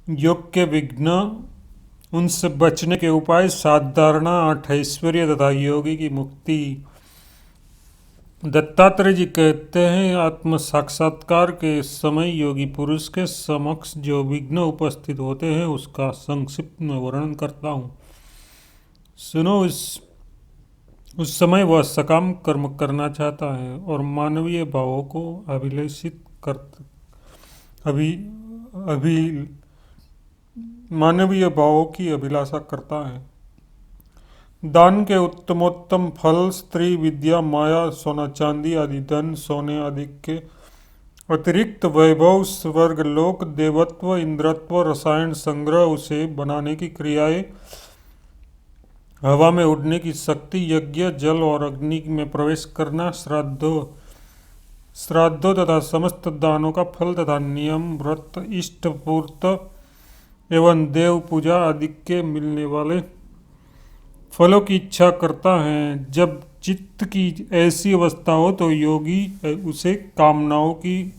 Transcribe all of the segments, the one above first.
योग के विघ्न, उनसे बचने के उपाय, सात धारणा, आठ ऐश्वर्य तथा योगी की मुक्ति। दत्तात्रेय जी कहते हैं, आत्म साक्षात्कार के समय योगी पुरुष के समक्ष जो विघ्न उपस्थित होते हैं उसका संक्षिप्त में वर्णन करता हूँ। सुनो, उस समय वह सकाम कर्म करना चाहता है और मानवीय भावों को अभिलषित कर अभि अभि मानवीय भावों की अभिलाषा करता है। दान के उत्तमोत्तम फल, स्त्री, विद्या, माया, सोना चांदी आदि धन, सोने आदि के अतिरिक्त वैभव, स्वर्ग लोक, देवत्व, इंद्रत्व, रसायन संग्रह, उसे बनाने की क्रियाएं, हवा में उड़ने की शक्ति, यज्ञ, जल और अग्नि में प्रवेश करना, श्राद्धों तथा समस्त दानों का फल तथा नियम, व्रत, इष्ट पूर्त एवं देव पूजा आदि के मिलने वाले फलों की इच्छा करता है। जब चित्त की ऐसी अवस्था हो तो योगी उसे कामनाओं की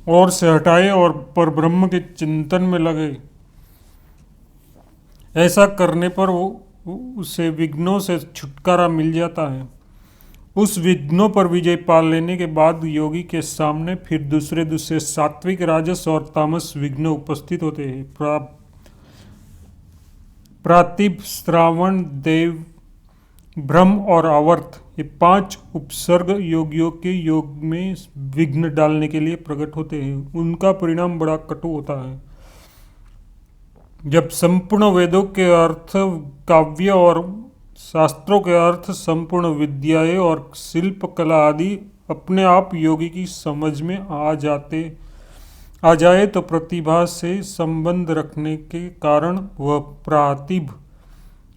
ओर से हटाए और परब्रह्म के चिंतन में लगे। ऐसा करने पर उसे विघ्नों से छुटकारा मिल जाता है। उस विघ्नों पर विजय पा लेने के बाद योगी के सामने फिर दूसरे दूसरे सात्विक, राजस और तामस विघ्न उपस्थित होते हैं। प्रातिभ, श्रावण, देव, ब्रह्म और आवर्त, ये पांच उपसर्ग योगियों के योग में विघ्न डालने के लिए प्रकट होते हैं। उनका परिणाम बड़ा कटु होता है। जब संपूर्ण वेदों के अर्थ, काव्य और शास्त्रों के अर्थ, संपूर्ण विद्याएं और शिल्प कला आदि अपने आप योगी की समझ में आ जाए तो प्रतिभा से संबंध रखने के कारण वह प्रातिभ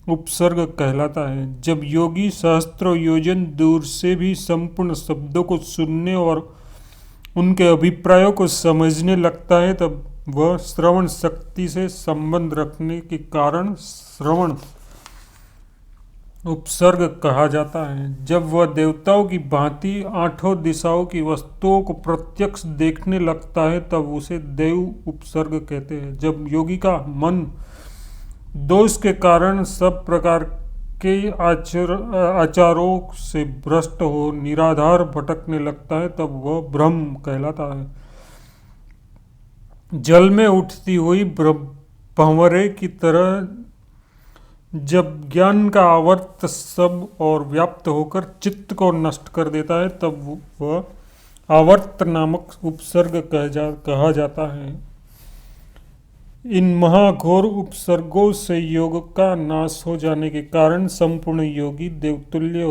उपसर्ग कहलाता है। जब योगी सहस्त्रों योजन दूर से भी संपूर्ण शब्दों को सुनने और उनके अभिप्रायों को समझने लगता है तब वह श्रवण शक्ति से संबंध रखने के कारण श्रवण उपसर्ग कहा जाता है। जब वह देवताओं की भांति आठों दिशाओं की वस्तुओं को प्रत्यक्ष देखने लगता है तब उसे देव उपसर्ग कहते हैं। जब योगी का मन दोष के कारण सब प्रकार के आचारों से भ्रष्ट हो निराधार भटकने लगता है तब वह ब्रह्म कहलाता है। जल में उठती हुई भंवरे की तरह जब ज्ञान का आवर्त सब और व्याप्त होकर चित्त को नष्ट कर देता है तब वह आवर्त नामक उपसर्ग कहा जाता है। इन महाघोर उपसर्गों से योग का नाश हो जाने के कारण संपूर्ण योगी देवतुल्य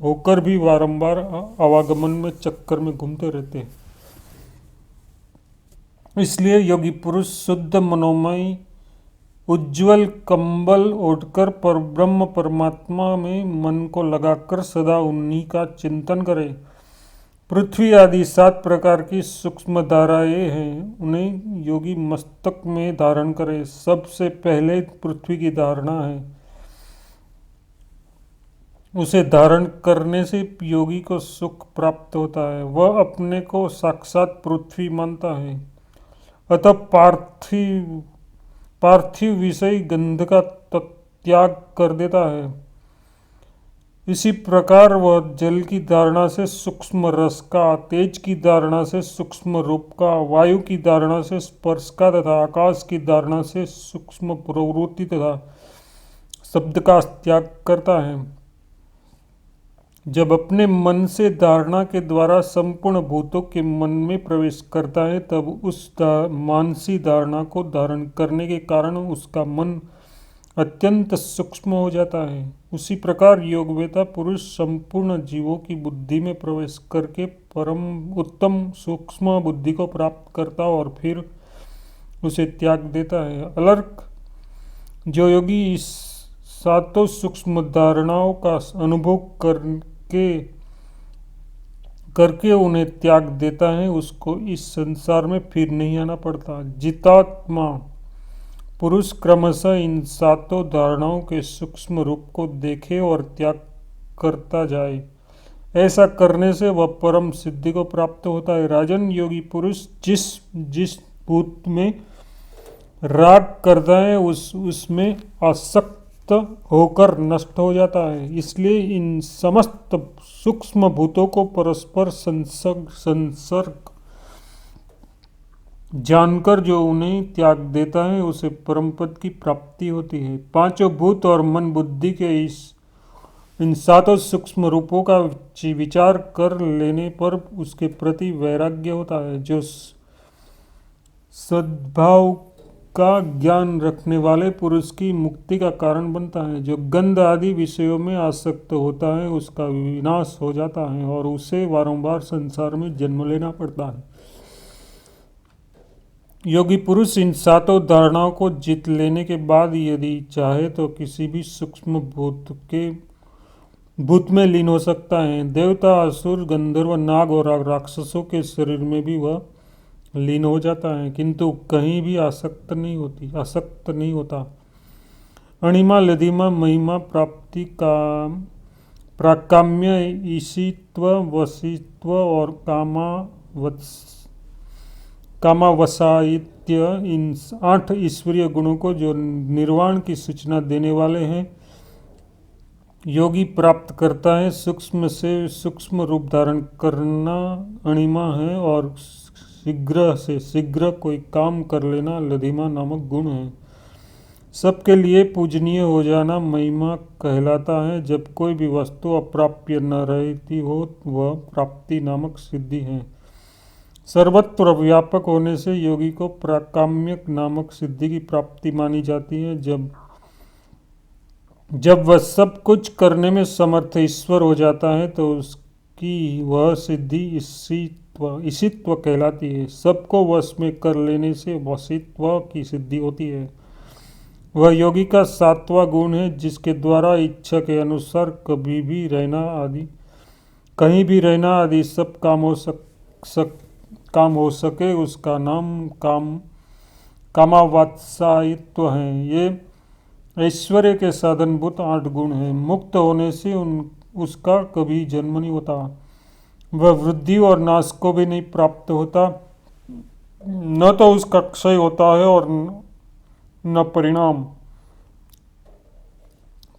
होकर भी बारंबार आवागमन में चक्कर में घूमते रहते हैं। इसलिए योगी पुरुष शुद्ध मनोमय उज्ज्वल कंबल ओढ़कर पर ब्रह्म परमात्मा में मन को लगाकर सदा उन्हीं का चिंतन करे। पृथ्वी आदि सात प्रकार की सूक्ष्म धाराएं हैं, उन्हें योगी मस्तक में धारण करे। सबसे पहले पृथ्वी की धारणा है। उसे धारण करने से योगी को सुख प्राप्त होता है। वह अपने को साक्षात पृथ्वी मानता है। अतः पार्थिव विषय गंध का त्याग कर देता है। इसी प्रकार वह जल की धारणा से सूक्ष्म रस का, तेज की धारणा से सूक्ष्म रूप का, वायु की धारणा से स्पर्श का तथा आकाश की धारणा से सूक्ष्म प्रवृत्ति तथा शब्द का त्याग करता है। जब अपने मन से धारणा के द्वारा संपूर्ण भूतों के मन में प्रवेश करता है तब उस मानसी धारणा को धारण करने के कारण उसका मन अत्यंत सूक्ष्म हो जाता है। उसी प्रकार योगवेता पुरुष संपूर्ण जीवों की बुद्धि में प्रवेश करके परम उत्तम सूक्ष्म बुद्धि को प्राप्त करता और फिर उसे त्याग देता है। अलर्क जो योगी इस सातों सूक्ष्म धारणाओं का अनुभव करके उन्हें त्याग देता है उसको इस संसार में फिर नहीं आना पड़ता। जितात्मा पुरुष क्रमशः इन सातों धारणाओं के सूक्ष्म रूप को देखे और त्याग करता जाए। ऐसा करने से वह परम सिद्धि को प्राप्त होता है। राजन योगी पुरुष जिस भूत में राग करता है उसमें आसक्त होकर नष्ट हो जाता है। इसलिए इन समस्त सूक्ष्म भूतों को परस्पर संसर्ग जानकर जो उन्हें त्याग देता है उसे परम पद की प्राप्ति होती है। पांचों भूत और मन बुद्धि के इन सातों सूक्ष्म रूपों का विचार कर लेने पर उसके प्रति वैराग्य होता है, जो सद्भाव का ज्ञान रखने वाले पुरुष की मुक्ति का कारण बनता है। जो गंध आदि विषयों में आसक्त होता है उसका विनाश हो जाता है और उसे बारंबार संसार में जन्म लेना पड़ता है। योगी पुरुष इन सातों धारणाओं को जीत लेने के बाद यदि चाहे तो किसी भी सूक्ष्म भूत में लीन हो सकता है। देवता, असुर, गंधर्व, नाग और राक्षसों के शरीर में भी वह लीन हो जाता है, किंतु कहीं भी आसक्त नहीं होता। अणिमा, लधिमा, महिमा प्राप्ति का प्राकाम्य, ईशित्व, वशित्व और कामावसायित्य, इन 8 ईश्वरीय गुणों को जो निर्वाण की सूचना देने वाले हैं योगी प्राप्त करता है। सूक्ष्म से सूक्ष्म रूप धारण करना अणिमा है और शीघ्र से शीघ्र कोई काम कर लेना लधिमा नामक गुण है। सबके लिए पूजनीय हो जाना महिमा कहलाता है। जब कोई भी वस्तु अप्राप्य न रहती हो वह प्राप्ति नामक सिद्धि है। सर्वत्र व्यापक होने से योगी को प्राकाम्यक नामक सिद्धि की प्राप्ति मानी जाती है। जब वह सब कुछ करने में समर्थ ईश्वर हो जाता है तो उसकी वह सिद्धि ईशित्व कहलाती है। सबको वश में कर लेने से वशित्व की सिद्धि होती है। वह योगी का 7वां गुण है, जिसके द्वारा इच्छा के अनुसार कहीं भी रहना आदि सब काम हो सके उसका नाम कामावात्सायित्व है। ये ऐश्वर्य के साधनभूत 8 गुण हैं। मुक्त होने से उसका कभी जन्म नहीं होता, वह वृद्धि और नाश को भी नहीं प्राप्त होता, न तो उसका क्षय होता है और न परिणाम।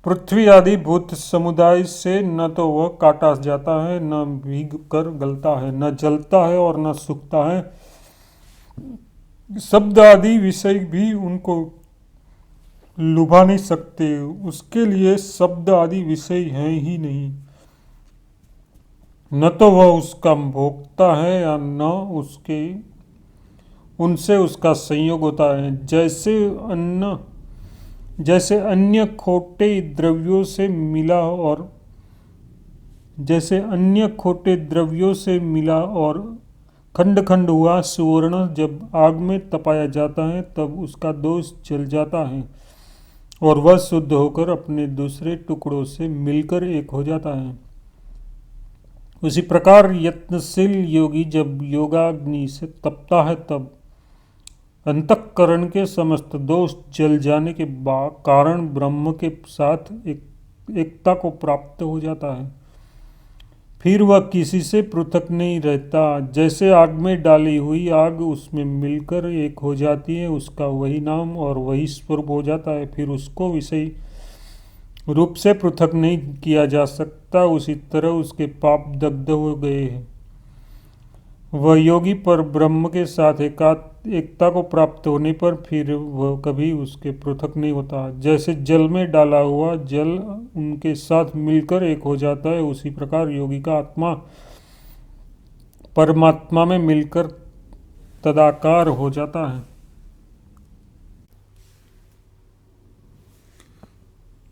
पृथ्वी आदि भूत समुदाय से न तो वह काटा जाता है, न भीग कर गलता है, न जलता है और न सूखता है। शब्द आदि विषय भी उनको लुभा नहीं सकते, उसके लिए शब्द आदि विषय हैं ही नहीं। न तो वह उसका भोगता है या न उनसे उसका संयोग होता है। जैसे अन्य खोटे द्रव्यों से मिला और खंड खंड हुआ सुवर्ण जब आग में तपाया जाता है तब उसका दोष जल जाता है और वह शुद्ध होकर अपने दूसरे टुकड़ों से मिलकर एक हो जाता है। उसी प्रकार यत्नशील योगी जब योगाग्नि से तपता है तब अंतःकरण के समस्त दोष जल जाने के कारण ब्रह्म के साथ एकता को प्राप्त हो जाता है। फिर वह किसी से पृथक नहीं रहता। जैसे आग में डाली हुई आग उसमें मिलकर एक हो जाती है, उसका वही नाम और वही स्वरूप हो जाता है। फिर उसको विषय रूप से पृथक नहीं किया जा सकता। उसी तरह उसके पाप दग्ध हो गए हैं। वह योगी पर ब्रह्म के साथ एकता को प्राप्त होने पर फिर वह कभी उसके पृथक नहीं होता। जैसे जल में डाला हुआ जल उनके साथ मिलकर एक हो जाता है, उसी प्रकार योगी का आत्मा परमात्मा में मिलकर तदाकार हो जाता है।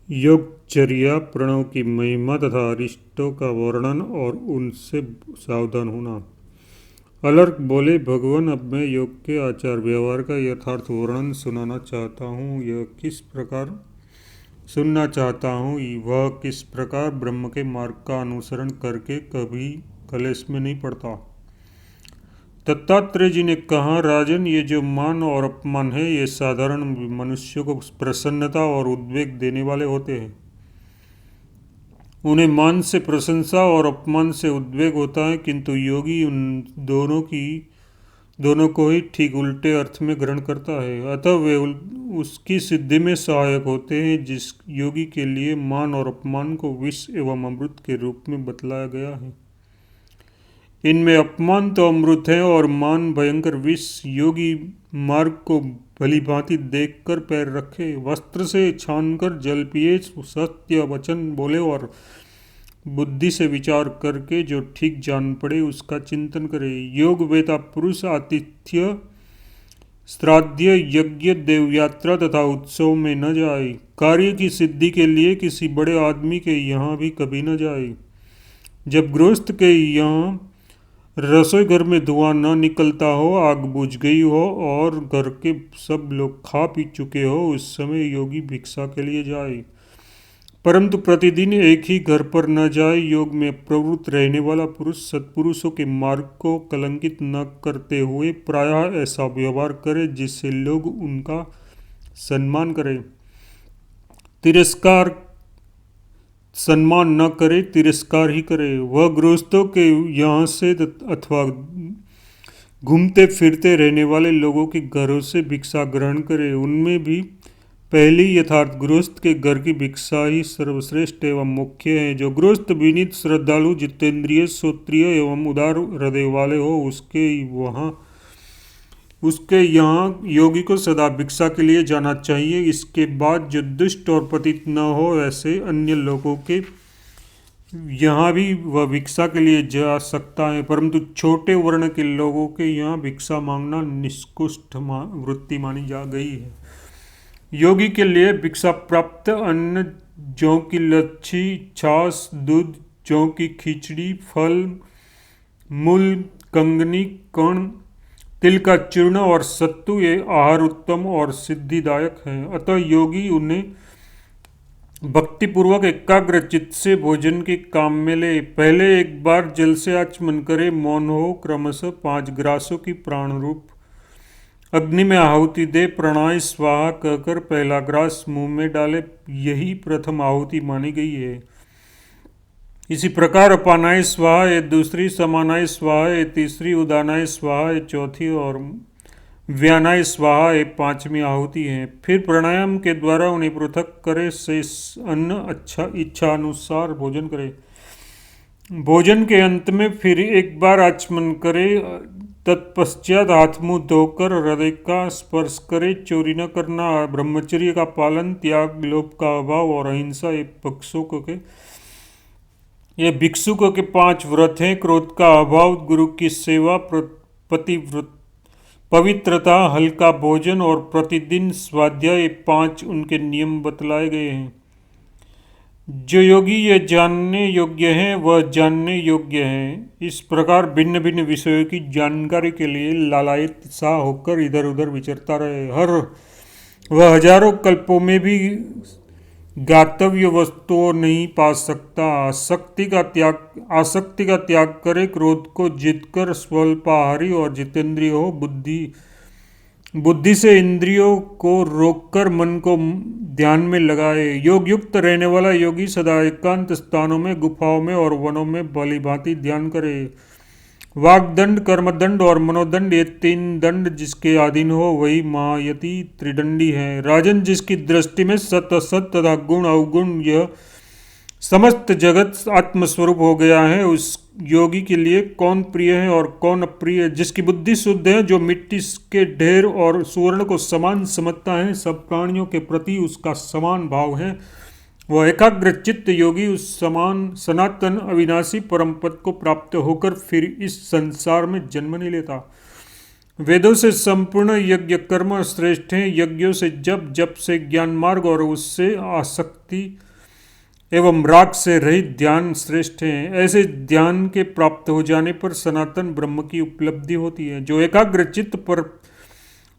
योगचर्या, प्रणव की महिमा तथा अरिष्टों का वर्णन और उनसे सावधान होना। अलर्क बोले, भगवान, अब मैं योग के आचार व्यवहार का यथार्थ वर्णन सुनना चाहता हूँ। वह किस प्रकार ब्रह्म के मार्ग का अनुसरण करके कभी कलेश में नहीं पड़ता। दत्तात्रेय जी ने कहा, राजन, ये जो मान और अपमान है ये साधारण मनुष्यों को प्रसन्नता और उद्वेग देने वाले होते हैं। उन्हें मान से प्रशंसा और अपमान से उद्वेग होता है, किंतु योगी उन दोनों की दोनों को ही ठीक उल्टे अर्थ में ग्रहण करता है। अतः वे उसकी सिद्धि में सहायक होते हैं, जिस योगी के लिए मान और अपमान को विष एवं अमृत के रूप में बतलाया गया है। इनमें अपमान तो अमृत है और मान भयंकर विष। योगी मार्ग को भली भांति देख कर पैर रखे, वस्त्र से छानकर जल पिए, सत्य वचन बोले और बुद्धि से विचार करके जो ठीक जान पड़े उसका चिंतन करे। योग वेता पुरुष आतिथ्य श्राद्ध यज्ञ देवयात्रा तथा उत्सव में न जाए। कार्य की सिद्धि के लिए किसी बड़े आदमी के यहाँ भी कभी न जाए। जब गृहस्थ के यहाँ रसोई घर में धुआं न निकलता हो, आग बुझ गई हो और घर के सब लोग खा पी चुके हो, उस समय योगी भिक्षा के लिए जाए। परंतु प्रतिदिन एक ही घर पर न जाए। योग में प्रवृत्त रहने वाला पुरुष सत्पुरुषों के मार्ग को कलंकित न करते हुए प्रायः ऐसा व्यवहार करे जिससे लोग उनका सम्मान करें। तिरस्कार सम्मान न करे, तिरस्कार ही करे। वह गृहस्थों के यहाँ से अथवा घूमते फिरते रहने वाले लोगों के घरों से भिक्षा ग्रहण करे। उनमें भी पहली यथार्थ गृहस्थ के घर की भिक्षा ही सर्वश्रेष्ठ एवं मुख्य है। जो गृहस्थ विनीत, श्रद्धालु, जितेंद्रिय, श्रोत्रिय एवं उदार हृदय वाले हो, उसके यहाँ योगी को सदा भिक्षा के लिए जाना चाहिए। इसके बाद जो दुष्ट और पतित न हो, ऐसे अन्य लोगों के यहाँ भी वह भिक्षा के लिए जा सकता है, परंतु छोटे वर्ण के लोगों के यहाँ भिक्षा मांगना निष्कुष्ट वृत्ति मानी जा गई है। योगी के लिए भिक्षा प्राप्त अन्न जौ की लच्छी, छाछ, दूध, जौ की खिचड़ी, फल, मूल, कंगनी, कण, तिल का चूर्ण और सत्तू ये आहार उत्तम और सिद्धिदायक हैं। अतः योगी उन्हें भक्तिपूर्वक एकाग्र चित्त से भोजन के काम में ले। पहले एक बार जल से आचमन करे, मौन हो, क्रमशः 5 ग्रासों की प्राण रूप अग्नि में आहुति दे, प्रणाय स्वाहा कहकर पहला ग्रास मुंह में डाले। यही प्रथम आहुति मानी गई है। इसी प्रकार अपानाय स्वाहा ये दूसरी, समानाय स्वाहा ये तीसरी, उदानाय स्वाहा ये चौथी और व्यानाय स्वाहा ये 5वीं आहुति है। फिर प्राणायाम के द्वारा उन्हें पृथक करे, शेष अन्न इच्छा अनुसार भोजन करे। भोजन के अंत में फिर एक बार आचमन करे, तत्पश्चात हाथ मुंह धोकर हृदय का स्पर्श करे। चोरी न करना, ब्रह्मचर्य का पालन, त्याग, लोभ का अभाव और अहिंसा ये भिक्षुकों के 5 व्रत हैं। क्रोध का अभाव, गुरु की सेवा, पतिव्रत, पवित्रता, हल्का भोजन और प्रतिदिन स्वाध्याय ये 5 उनके नियम बतलाए गए हैं। जो योगी ये जानने योग्य हैं वह जानने योग्य हैं। इस प्रकार भिन्न भिन्न विषयों की जानकारी के लिए लालायित सा होकर इधर उधर विचरता रहे। वह हजारों कल्पों में भी ज्ञातव्य वस्तुओं नहीं पा सकता। आसक्ति का त्याग करे, क्रोध को जीतकर स्वल्पाहारी और जितेंद्रिय हो, बुद्धि से इंद्रियों को रोककर मन को ध्यान में लगाए। योग युक्त रहने वाला योगी सदा एकांत स्थानों में, गुफाओं में और वनों में भली भांति ध्यान करे। वाग्दंड, कर्मदंड और मनोदंड ये 3 दंड जिसके अधीन हो वही महायति त्रिदंडी है। राजन, जिसकी दृष्टि में सत असत तथा गुण अवगुण यह समस्त जगत आत्मस्वरूप हो गया है, उस योगी के लिए कौन प्रिय है और कौन अप्रिय। जिसकी बुद्धि शुद्ध है, जो मिट्टी के ढेर और सुवर्ण को समान समझता है, सब प्राणियों के प्रति उसका समान भाव है, वह एकाग्र चित्त योगी उस समान सनातन अविनाशी परम पद को प्राप्त होकर फिर इस संसार में जन्म नहीं लेता। वेदों से संपूर्ण यज्ञ कर्म श्रेष्ठ हैं। यज्ञों से जप से ज्ञान मार्ग और उससे आसक्ति एवं राग से रहित ध्यान श्रेष्ठ हैं। ऐसे ध्यान के प्राप्त हो जाने पर सनातन ब्रह्म की उपलब्धि होती है। जो एकाग्र चित्त पर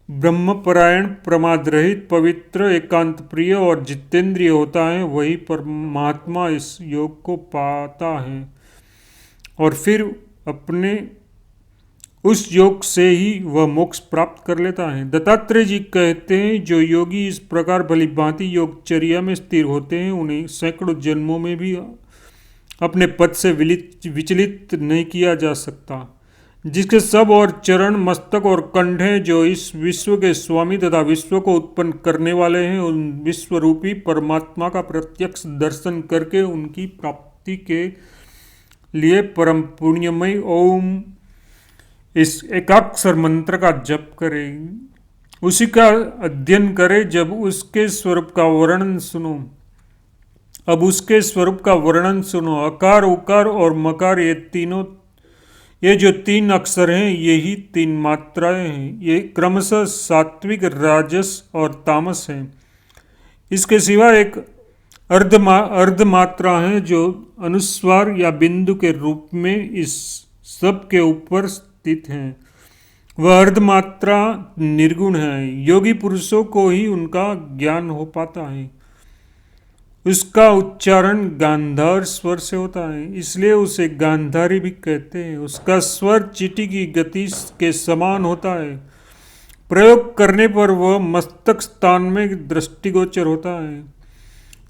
ब्रह्मपरायण, प्रमाद रहित, पवित्र, एकांत प्रिय और जितेंद्रिय होता है, वही परमात्मा इस योग को पाता है और फिर अपने उस योग से ही वह मोक्ष प्राप्त कर लेता है। दत्तात्रेय जी कहते हैं, जो योगी इस प्रकार भली भांति योगचर्या में स्थिर होते हैं, उन्हें सैकड़ों जन्मों में भी अपने पद से विचलित नहीं किया जा सकता। जिसके सब और चरण, मस्तक और कंठ हैं, जो इस विश्व के स्वामी तथा विश्व को उत्पन्न करने वाले हैं, उन विश्व रूपी परमात्मा का प्रत्यक्ष दर्शन करके उनकी प्राप्ति के लिए परम पुण्यमय ओम इस एकाक्षर मंत्र का जप करें, उसी का अध्ययन करें। जब उसके स्वरूप का वर्णन सुनो, अब उसके स्वरूप का वर्णन सुनो। अकार, उकार और मकार, ये जो तीन अक्षर हैं, यही तीन मात्राएं हैं। ये क्रमशः सात्विक, राजस और तामस हैं। इसके सिवा एक अर्ध मात्रा है, जो अनुस्वार या बिंदु के रूप में इस सब के ऊपर स्थित है। वह अर्धमात्रा निर्गुण है। योगी पुरुषों को ही उनका ज्ञान हो पाता है। उसका उच्चारण गांधार स्वर से होता है, इसलिए उसे गांधारी भी कहते हैं। उसका स्वर चींटी की गति के समान होता है। प्रयोग करने पर वह मस्तक स्थान में दृष्टिगोचर होता है।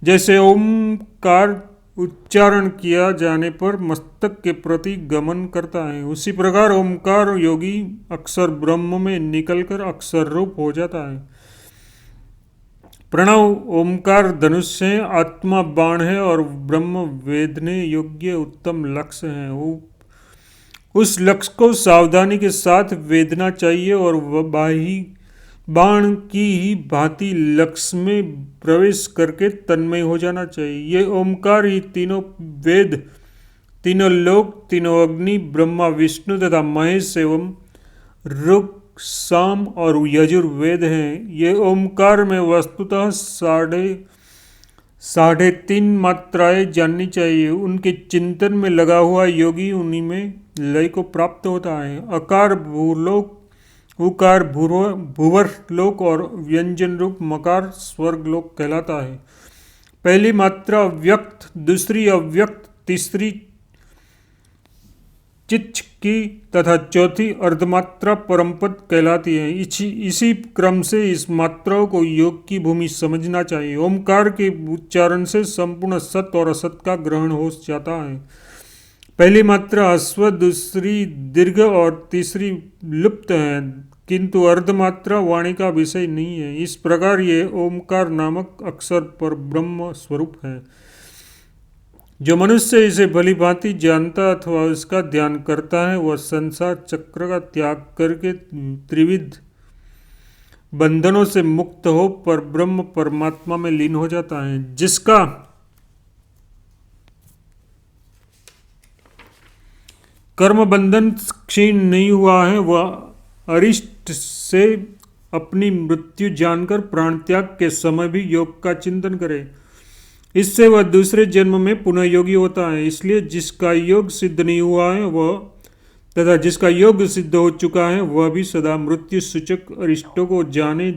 जैसे ओमकार उच्चारण किया जाने पर मस्तक के प्रति गमन करता है, उसी प्रकार ओमकार योगी अक्षर ब्रह्म में निकलकर अक्षर रूप हो जाता है। प्रणव ओमकार धनुष है, आत्मा बाण है और ब्रह्म वेदने योग्य उत्तम लक्ष्य है। उस लक्ष्य को सावधानी के साथ वेदना चाहिए और वह बाण की ही भांति लक्ष्य में प्रवेश करके तन्मय हो जाना चाहिए। ये ओमकार ही तीनों वेद, तीनों लोक, तीनों अग्नि, ब्रह्मा, विष्णु तथा महेश एवं ऋक्, साम और यजुर्वेद हैं। ये ओमकार में वस्तुतः साढ़े तीन मात्राएं जाननी चाहिए। उनके चिंतन में लगा हुआ योगी उन्हीं में लय को प्राप्त होता है। अकार भूलोक, उकार भूवर्लोक लोक और व्यंजन रूप मकार स्वर्ग लोक कहलाता है। पहली मात्रा व्यक्त, दूसरी अव्यक्त, तीसरी चिच्छ की तथा चौथी अर्धमात्रा परमपद कहलाती है। इसी क्रम से इस मात्राओं को योग की भूमि समझना चाहिए। ओमकार के उच्चारण से संपूर्ण सत और असत का ग्रहण हो जाता है। पहली मात्रा अश्व, दूसरी दीर्घ और तीसरी लुप्त है, किंतु अर्धमात्रा वाणी का विषय नहीं है। इस प्रकार ये ओमकार नामक अक्षर पर ब्रह्म स्वरूप है। जो मनुष्य इसे भली भांति जानता अथवा उसका ध्यान करता है, वह संसार चक्र का त्याग करके त्रिविध बंधनों से मुक्त हो पर ब्रह्म परमात्मा में लीन हो जाता है। जिसका कर्म बंधन क्षीण नहीं हुआ है, वह अरिष्ट से अपनी मृत्यु जानकर प्राण त्याग के समय भी योग का चिंतन करे। इससे वह दूसरे जन्म में पुनः योगी होता है। इसलिए जिसका योग सिद्ध नहीं हुआ है वह तथा जिसका योग सिद्ध हो चुका है, वह भी सदा मृत्यु सूचक अरिष्टों को जाने,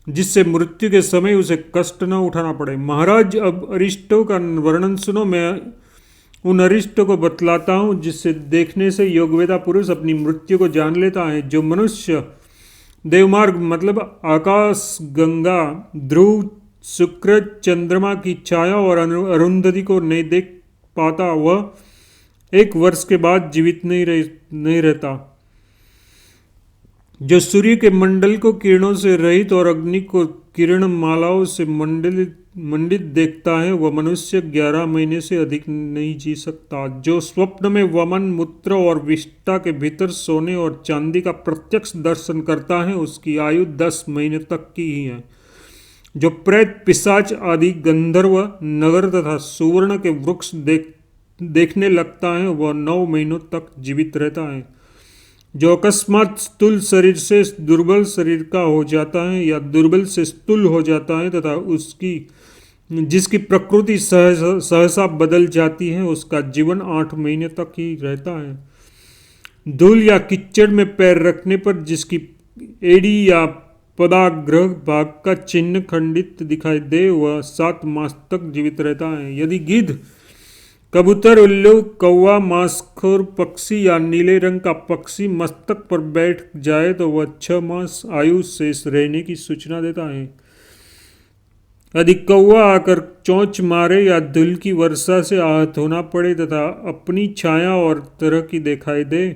जिससे मृत्यु के समय उसे कष्ट न उठाना पड़े। महाराज, अब अरिष्टों का वर्णन सुनो। मैं उन अरिष्टों को बतलाता हूँ जिससे देखने से योगवेदा पुरुष अपनी मृत्यु को जान लेता है। जो मनुष्य देवमार्ग मतलब आकाश, गंगा, ध्रुव, शुक्र, चंद्रमा की छाया और अरुंधति को नहीं देख पाता, वह 1 वर्ष के बाद जीवित नहीं रहता। जो सूर्य के मंडल को किरणों से रहित और अग्नि को किरण मालाओं से मंडित देखता है, वह मनुष्य 11 महीने से अधिक नहीं जी सकता। जो स्वप्न में वमन, मूत्र और विष्ठा के भीतर सोने और चांदी का प्रत्यक्ष दर्शन करता है, उसकी आयु 10 महीने तक की ही है। जो प्रेत, पिशाच आदि गंधर्व, नगर तथा सुवर्ण के वृक्ष देखने लगता है, वह 9 महीनों तक जीवित रहता है। जो अकस्मात स्थूल शरीर से दुर्बल शरीर का हो जाता है या दुर्बल से स्थूल हो जाता है तथा जिसकी प्रकृति सहसा बदल जाती है, उसका जीवन 8 महीने तक ही रहता है। धूल या कीचड़ में पैर रखने पर जिसकी एड़ी या पदाग्रह भाग का चिन्ह खंडित दिखाई दे, वह 7 मास तक जीवित रहता है। यदि गिद्ध, कबूतर, उल्लू, कौवा, मांसखोर पक्षी या नीले रंग का पक्षी मस्तक पर बैठ जाए तो वह 6 मास आयु शेष रहने की सूचना देता है। यदि कौवा आकर चोंच मारे या धूल की वर्षा से आहत होना पड़े तथा अपनी छाया और तरह की दिखाई दे,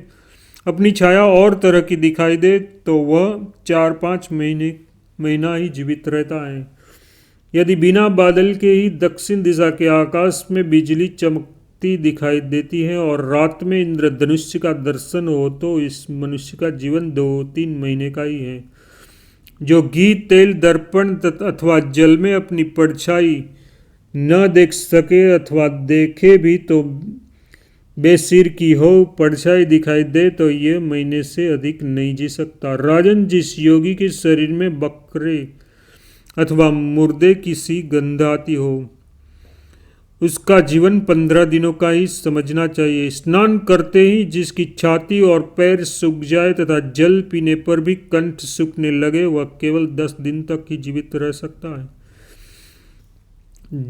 अपनी छाया और तरह की दिखाई दे तो वह 4-5 महीना ही जीवित रहता है। यदि बिना बादल के ही दक्षिण दिशा के आकाश में बिजली चमकती दिखाई देती है और रात में इंद्रधनुष का दर्शन हो तो इस मनुष्य का जीवन 2-3 महीने का ही है। जो घी तेल दर्पण अथवा जल में अपनी परछाई न देख सके अथवा देखे भी तो बेसिर की हो, परछाई दिखाई दे तो ये महीने से अधिक नहीं जी सकता। राजन, जिस योगी के शरीर में बकरे अथवा मुर्दे की सी गंध आती हो उसका जीवन 15 दिनों का ही समझना चाहिए। स्नान करते ही जिसकी छाती और पैर सूख जाए तथा जल पीने पर भी कंठ सूखने लगे वह केवल 10 दिन तक ही जीवित रह सकता है।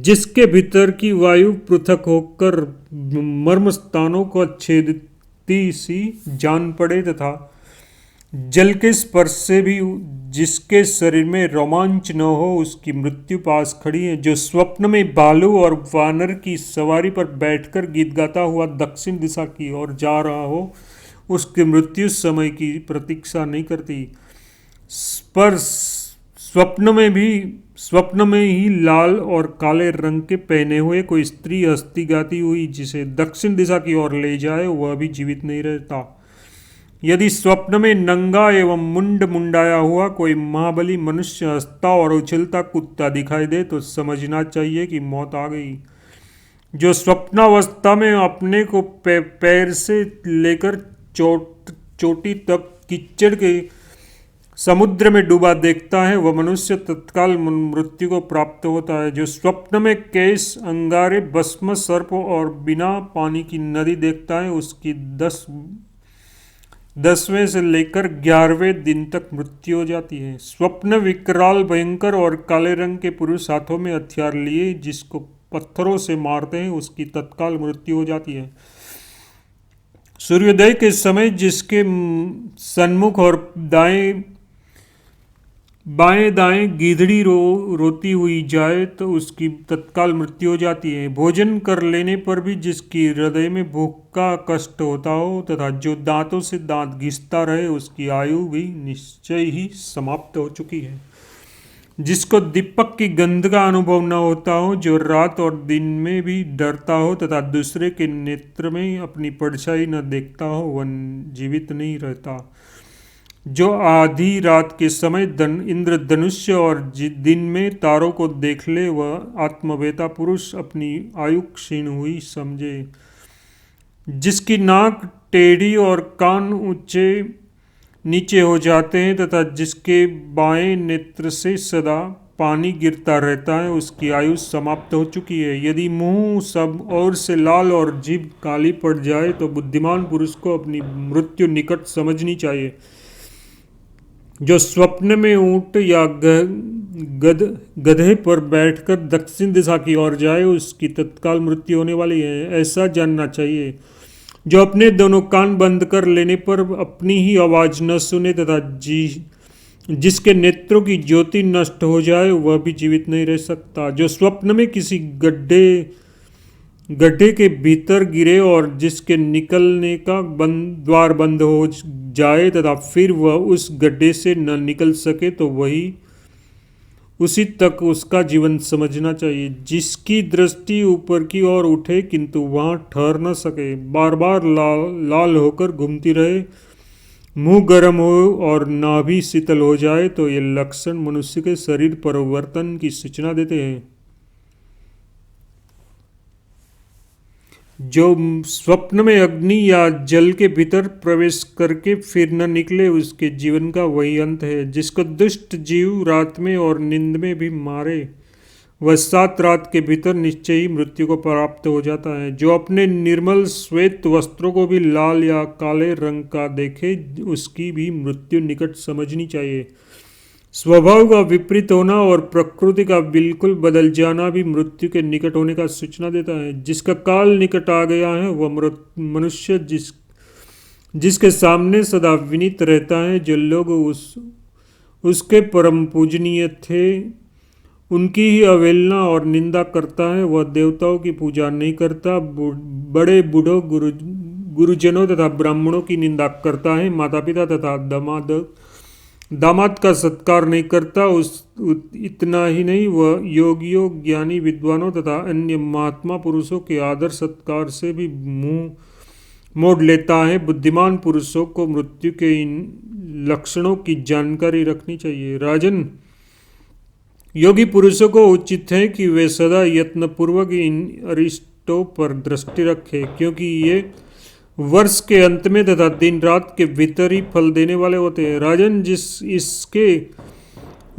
जिसके भीतर की वायु पृथक होकर मर्म स्थानों को छेदती सी जान पड़े तथा जल के स्पर्श से भी जिसके शरीर में रोमांच न हो उसकी मृत्यु पास खड़ी है। जो स्वप्न में भालू और वानर की सवारी पर बैठकर गीत गाता हुआ दक्षिण दिशा की ओर जा रहा हो उसकी मृत्यु समय की प्रतीक्षा नहीं करती। पर स्वप्न में ही लाल और काले रंग के पहने हुए कोई स्त्री हस्ती गाती हुई जिसे दक्षिण दिशा की ओर ले जाए वह भी जीवित नहीं रहता। यदि स्वप्न में नंगा एवं मुंडाया हुआ कोई महाबली मनुष्य हंसता और उछलता कुत्ता दिखाई दे तो समझना चाहिए कि मौत आ गई। जो स्वप्नावस्था में अपने को पैर से लेकर चोटी तक कीचड़ के समुद्र में डूबा देखता है वह मनुष्य तत्काल मृत्यु को प्राप्त होता है। जो स्वप्न में केश, अंगारे, भस्म, सर्प और बिना पानी की नदी देखता है उसकी 10वें से लेकर 11वें दिन तक मृत्यु हो जाती है। स्वप्न विकराल, भयंकर और काले रंग के पुरुष हाथों में हथियार लिए जिसको पत्थरों से मारते हैं उसकी तत्काल मृत्यु हो जाती है। सूर्योदय के समय जिसके सन्मुख और बाएं दाएं गीदड़ी रोती हुई जाए तो उसकी तत्काल मृत्यु हो जाती है। भोजन कर लेने पर भी जिसकी हृदय में भूख का कष्ट होता हो तथा जो दांतों से दांत घिसता रहे उसकी आयु भी निश्चय ही समाप्त हो चुकी है। जिसको दीपक की गंध का अनुभव न होता हो, जो रात और दिन में भी डरता हो तथा दूसरे के नेत्र में अपनी परछाई न देखता हो वह जीवित नहीं रहता। जो आधी रात के समय इंद्रधनुष्य और दिन में तारों को देख ले वह आत्मवेता पुरुष अपनी आयु क्षीण हुई समझे। जिसकी नाक टेढ़ी और कान ऊंचे नीचे हो जाते हैं तथा जिसके बाएं नेत्र से सदा पानी गिरता रहता है उसकी आयु समाप्त हो चुकी है। यदि मुंह सब ओर से लाल और जीभ काली पड़ जाए तो बुद्धिमान पुरुष को अपनी मृत्यु निकट समझनी चाहिए। जो स्वप्न में ऊंट या गधे पर बैठकर दक्षिण दिशा की ओर जाए उसकी तत्काल मृत्यु होने वाली है, ऐसा जानना चाहिए। जो अपने दोनों कान बंद कर लेने पर अपनी ही आवाज न सुने तथा जिसके नेत्रों की ज्योति नष्ट हो जाए वह भी जीवित नहीं रह सकता। जो स्वप्न में किसी गड्ढे के भीतर गिरे और जिसके निकलने का द्वार बंद हो जाए तथा फिर वह उस गड्ढे से न निकल सके तो वही उसी तक उसका जीवन समझना चाहिए। जिसकी दृष्टि ऊपर की ओर उठे किंतु वहां ठहर न सके, बार बार लाल होकर घूमती रहे, मुंह गर्म हो और नाभि शीतल हो जाए तो ये लक्षण मनुष्य के शरीर परिवर्तन की सूचना देते हैं। जो स्वप्न में अग्नि या जल के भीतर प्रवेश करके फिर न निकले उसके जीवन का वही अंत है। जिसको दुष्ट जीव रात में और नींद में भी मारे वह 7 रात के भीतर निश्चय ही मृत्यु को प्राप्त हो जाता है। जो अपने निर्मल श्वेत वस्त्रों को भी लाल या काले रंग का देखे उसकी भी मृत्यु निकट समझनी चाहिए। स्वभाव का विपरीत होना और प्रकृति का बिल्कुल बदल जाना भी मृत्यु के निकट होने का सूचना देता है। जिसका काल निकट आ गया है वह मनुष्य जिसके सामने सदा विनीत रहता है। जो लोग उसके परम पूजनीय थे उनकी ही अवहेलना और निंदा करता है वह देवताओं की पूजा नहीं करता। बड़े बूढ़ों गुरुजनों तथा ब्राह्मणों की निंदा करता है, माता पिता तथा दामाद का सत्कार नहीं करता, इतना ही नहीं, वह योगियों, ज्ञानी, विद्वानों तथा अन्य महात्मा पुरुषों के आदर सत्कार से भी मुंह मोड़ लेता है। बुद्धिमान पुरुषों को मृत्यु के इन लक्षणों की जानकारी रखनी चाहिए। राजन, योगी पुरुषों को उचित है कि वे सदा यत्नपूर्वक इन अरिष्टों पर दृष्टि रखें, क्योंकि ये वर्ष के अंत में तथा दिन रात के भीतर ही फल देने वाले होते हैं। राजन, इसके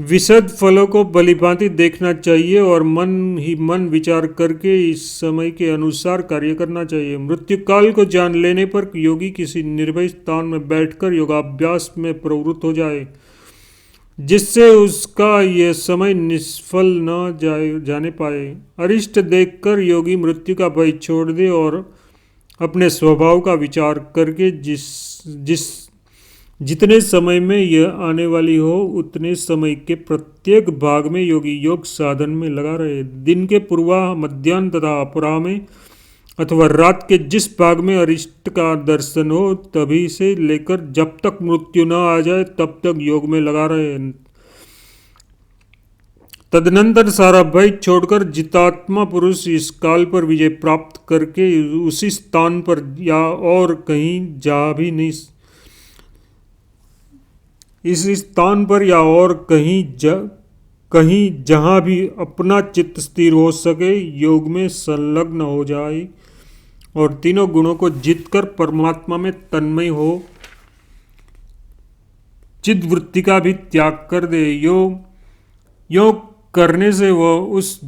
विशद फलों को भलीभांति देखना चाहिए और मन ही मन विचार करके इस समय के अनुसार कार्य करना चाहिए। मृत्यु काल को जान लेने पर योगी किसी निर्भय स्थान में बैठकर योगाभ्यास में प्रवृत्त हो जाए, जिससे उसका यह समय निष्फल न जाने पाए। अरिष्ट देखकर योगी मृत्यु का भय छोड़ दे और अपने स्वभाव का विचार करके जितने समय में यह आने वाली हो, उतने समय के प्रत्येक भाग में योगी योग साधन में लगा रहे। दिन के पूर्वाह, मध्याह्न तथा अपराह में अथवा रात के जिस भाग में अरिष्ट का दर्शन हो, तभी से लेकर जब तक मृत्यु न आ जाए तब तक योग में लगा रहे। तदनंतर सारा भय छोड़कर जितात्मा पुरुष इस काल पर विजय प्राप्त करके उसी स्थान पर या और कहीं इस स्थान पर या और कहीं जहाँ भी अपना चित्त स्थिर हो सके, योग में संलग्न हो जाए और तीनों गुणों को जीतकर परमात्मा में तन्मय हो, चित्त वृत्ति का भी त्याग कर दे। योग करने से वह उस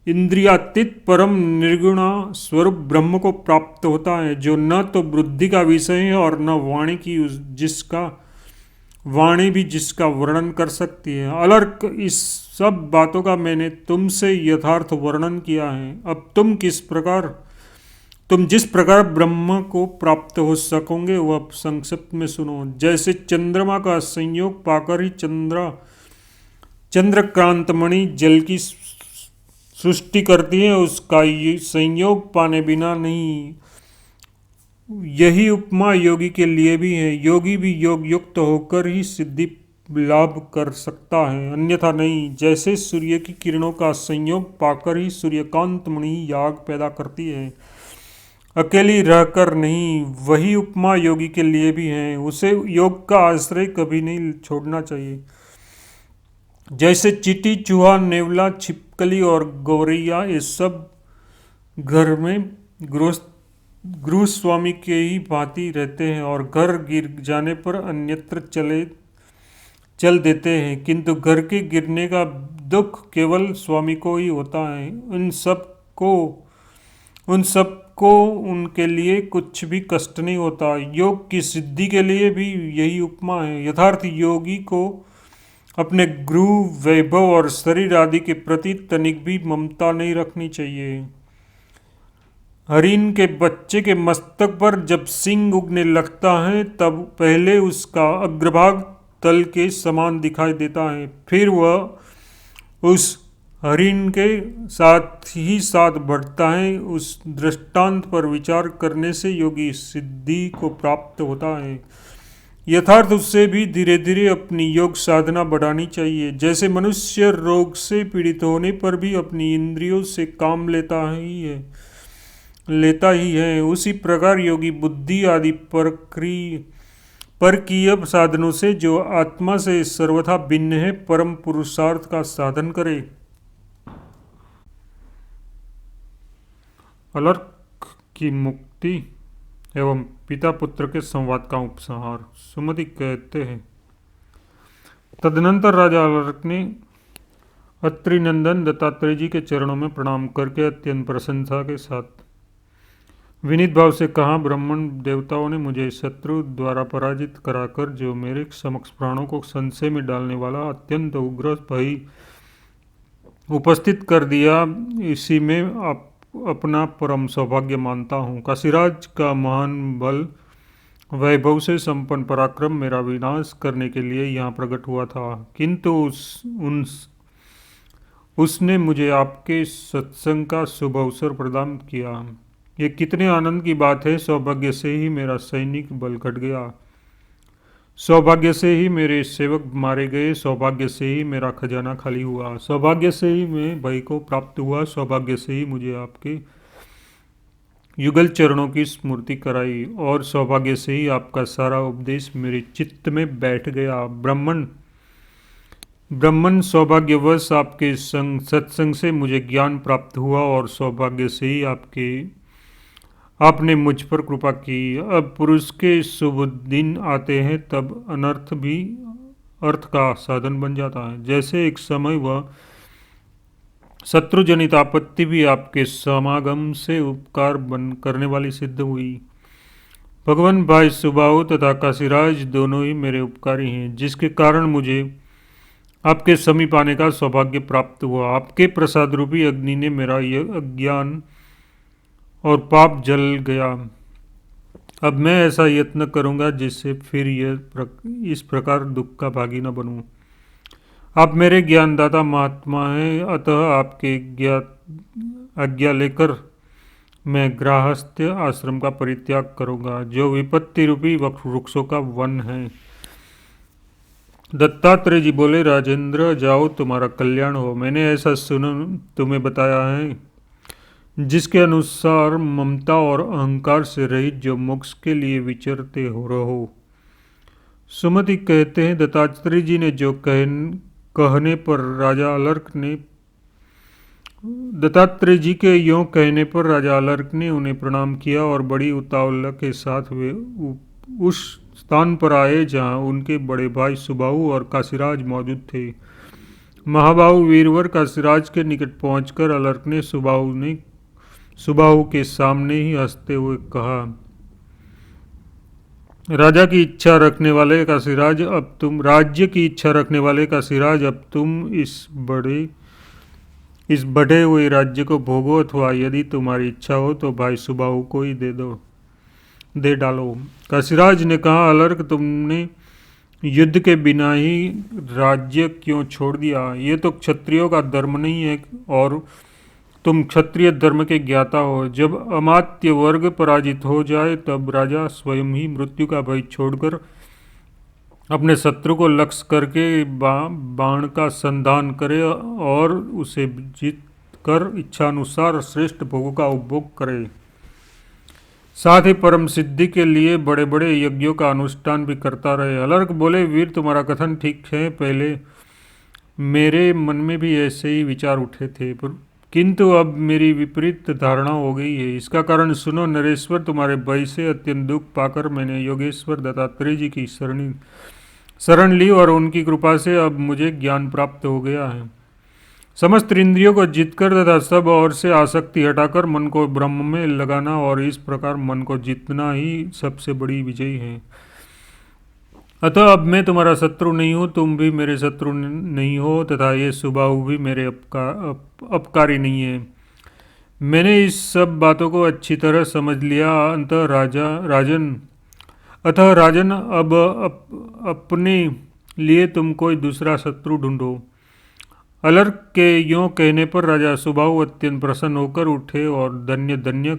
इंद्रियातीत परम निर्गुणा स्वरूप ब्रह्म को प्राप्त होता है, जो न तो बुद्धि का विषय है और न वाणी भी जिसका वर्णन कर सकती है। अलर्क, इस सब बातों का मैंने तुमसे यथार्थ वर्णन किया है। अब तुम जिस प्रकार ब्रह्म को प्राप्त हो सकोगे वह संक्षिप्त में सुनो। जैसे चंद्रमा का संयोग पाकर ही चंद्रक्रांतमणि जल की सृष्टि करती है, उसका संयोग पाने बिना नहीं। यही उपमा योगी के लिए भी है। योगी भी योग युक्त होकर ही सिद्धि लाभ कर सकता है, अन्यथा नहीं। जैसे सूर्य की किरणों का संयोग पाकर ही सूर्यकांतमणि याग पैदा करती है, अकेली रहकर नहीं, वही उपमा योगी के लिए भी है। उसे योग का आश्रय कभी नहीं छोड़ना चाहिए। जैसे चींटी, चूहा, नेवला, छिपकली और गौरैया, ये सब घर में गृह स्वामी के ही भांति रहते हैं और घर गिर जाने पर अन्यत्र चल देते हैं, किंतु घर के गिरने का दुख केवल स्वामी को ही होता है। उन सबको उनके लिए कुछ भी कष्ट नहीं होता। योग की सिद्धि के लिए भी यही उपमा है। यथार्थ योगी को अपने गृह, वैभव और शरीर आदि के प्रति तनिक भी ममता नहीं रखनी चाहिए। हरिण के बच्चे के मस्तक पर जब सींग उगने लगता है, तब पहले उसका अग्रभाग तल के समान दिखाई देता है, फिर वह उस हरिण के साथ ही साथ बढ़ता है। उस दृष्टांत पर विचार करने से योगी सिद्धि को प्राप्त होता है। यथार्थ उससे भी धीरे धीरे अपनी योग साधना बढ़ानी चाहिए। जैसे मनुष्य रोग से पीड़ित होने पर भी अपनी इंद्रियों से काम लेता ही है, उसी प्रकार योगी बुद्धि आदि परकीय साधनों से, जो आत्मा से सर्वथा भिन्न है, परम पुरुषार्थ का साधन करे। अलर्क की मुक्ति एवं पिता पुत्र के संवाद का उपसंहार। सुमति कहते हैं, तदनंतर राजा अलर्क ने अत्रि नंदन दत्तात्रेय जी के चरणों में प्रणाम करके अत्यंत प्रशंसा के साथ विनीत भाव से कहा, ब्राह्मण देवताओं ने मुझे शत्रु द्वारा पराजित कराकर जो मेरे समक्ष प्राणों को संशय में डालने वाला अत्यंत उग्र भय उपस्थित कर दिया, इसी में अपना परम सौभाग्य मानता हूँ। काशीराज का महान बल वैभव से संपन्न पराक्रम मेरा विनाश करने के लिए यहाँ प्रकट हुआ था, किंतु उसने मुझे आपके सत्संग का शुभ अवसर प्रदान किया। ये कितने आनंद की बात है। सौभाग्य से ही मेरा सैनिक बल घट गया, सौभाग्य से ही मेरे सेवक मारे गए, सौभाग्य से ही मेरा खजाना खाली हुआ, सौभाग्य से ही मैं भय को प्राप्त हुआ, सौभाग्य से ही मुझे आपके युगल चरणों की स्मृति कराई, और सौभाग्य से ही आपका सारा उपदेश मेरे चित्त में बैठ गया। ब्राह्मण ब्राह्मण सौभाग्यवश आपके संग सत्संग से मुझे ज्ञान प्राप्त हुआ, और सौभाग्य से ही आपने मुझ पर कृपा की। अब पुरुष के शुभ दिन आते हैं तब अनर्थ भी अर्थ का साधन बन जाता है। जैसे एक समय वह शत्रुजनित आपत्ति भी आपके समागम से उपकार बन करने वाली सिद्ध हुई। भगवान भाई सुबाहु तथा काशीराज दोनों ही मेरे उपकारी हैं, जिसके कारण मुझे आपके समीप आने का सौभाग्य प्राप्त हुआ। आपके प्रसाद रूपी अग्नि ने मेरा यह अज्ञान और पाप जल गया। अब मैं ऐसा यत्न करूंगा जिससे फिर इस प्रकार दुख का भागी न बनूं। आप मेरे ज्ञानदाता महात्मा हैं, अतः आपके आज्ञा लेकर मैं गृहस्थ आश्रम का परित्याग करूंगा, जो विपत्ति रूपी वृक्षों का वन है। दत्तात्रेय जी बोले, राजेंद्र जाओ, तुम्हारा कल्याण हो। मैंने ऐसा तुम्हें बताया है, जिसके अनुसार ममता और अहंकार से रहित जो मोक्ष के लिए विचरते हो रहो। सुमति कहते हैं, दत्तात्रेय जी ने जो कहने पर राजा अलर्क ने दत्तात्रेय जी के यों कहने पर राजा अलर्क ने उन्हें प्रणाम किया और बड़ी उतावला के साथ वे उस स्थान पर आए जहां उनके बड़े भाई सुबाहु और काशीराज मौजूद थे। महाबाहु वीरवर काशीराज के निकट पहुंचकर अलर्क ने सुबाहु के सामने ही हंसते हुए कहा, राजा की इच्छा रखने वाले काशीराज, अब तुम राज्य की इच्छा रखने वाले काशीराज, अब तुम इस बढ़े हुए राज्य को भोगो, अथवा यदि तुम्हारी इच्छा हो तो भाई सुबाहु को ही दे डालो। काशीराज ने कहा, अलर्क, तुमने युद्ध के बिना ही राज्य क्यों छोड़ दिया? ये तो क्षत्रियों का धर्म नहीं है, और तुम क्षत्रिय धर्म के ज्ञाता हो। जब अमात्य वर्ग पराजित हो जाए तब राजा स्वयं ही मृत्यु का भय छोड़कर अपने शत्रु को लक्ष्य करके बाण का संधान करे और उसे जीत कर इच्छानुसार श्रेष्ठ भोगों का उपभोग करे। साथ ही परम सिद्धि के लिए बड़े बड़े यज्ञों का अनुष्ठान भी करता रहे। अलर्क बोले, वीर, तुम्हारा कथन ठीक है। पहले मेरे मन में भी ऐसे ही विचार उठे थे, किंतु अब मेरी विपरीत धारणा हो गई है। इसका कारण सुनो नरेश्वर, तुम्हारे भय से अत्यंत दुख पाकर मैंने योगेश्वर दत्तात्रेय जी की शरण ली, और उनकी कृपा से अब मुझे ज्ञान प्राप्त हो गया है। समस्त इंद्रियों को जीतकर तथा सब ओर से आसक्ति हटाकर मन को ब्रह्म में लगाना, और इस प्रकार मन को जीतना ही सबसे बड़ी विजय है। अतः अब मैं तुम्हारा शत्रु नहीं हूँ, तुम भी मेरे शत्रु नहीं हो, तथा ये सुबाहु भी मेरे अपकारी नहीं है। मैंने इस सब बातों को अच्छी तरह समझ लिया। अतः राजन, अब अपने लिए तुम कोई दूसरा शत्रु ढूंढो। अलर्क के यों कहने पर राजा सुबाहु अत्यंत प्रसन्न होकर उठे और धन्य धन्य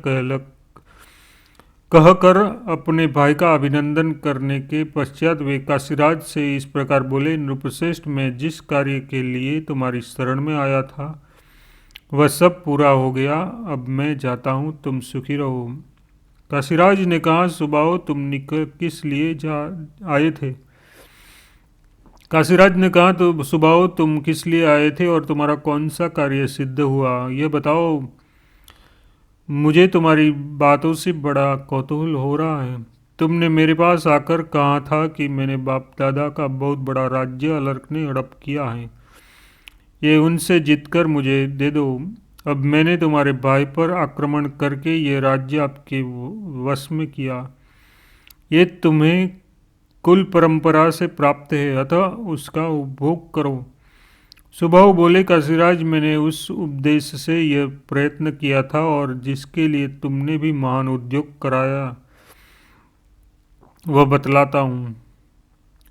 कहकर अपने भाई का अभिनंदन करने के पश्चात वे काशीराज से इस प्रकार बोले, नृपश्रेष्ठ, मैं जिस कार्य के लिए तुम्हारी शरण में आया था वह सब पूरा हो गया। अब मैं जाता हूँ, तुम सुखी रहो। काशीराज ने कहा, सुबाहु, तुम किस लिए आए थे? काशीराज ने कहा, तो सुबाहु, तुम किस लिए आए थे और तुम्हारा कौन सा कार्य सिद्ध हुआ, यह बताओ। मुझे तुम्हारी बातों से बड़ा कौतूहल हो रहा है। तुमने मेरे पास आकर कहा था कि मैंने बाप दादा का बहुत बड़ा राज्य अलर्क ने हड़प किया है, ये उनसे जीतकर मुझे दे दो। अब मैंने तुम्हारे भाई पर आक्रमण करके ये राज्य आपके वश में किया। ये तुम्हें कुल परंपरा से प्राप्त है, अतः उसका उपभोग करो। सुबाहु बोले, काशीराज, मैंने उस उपदेश से यह प्रयत्न किया था और जिसके लिए तुमने भी महान उद्योग कराया वह बतलाता हूँ।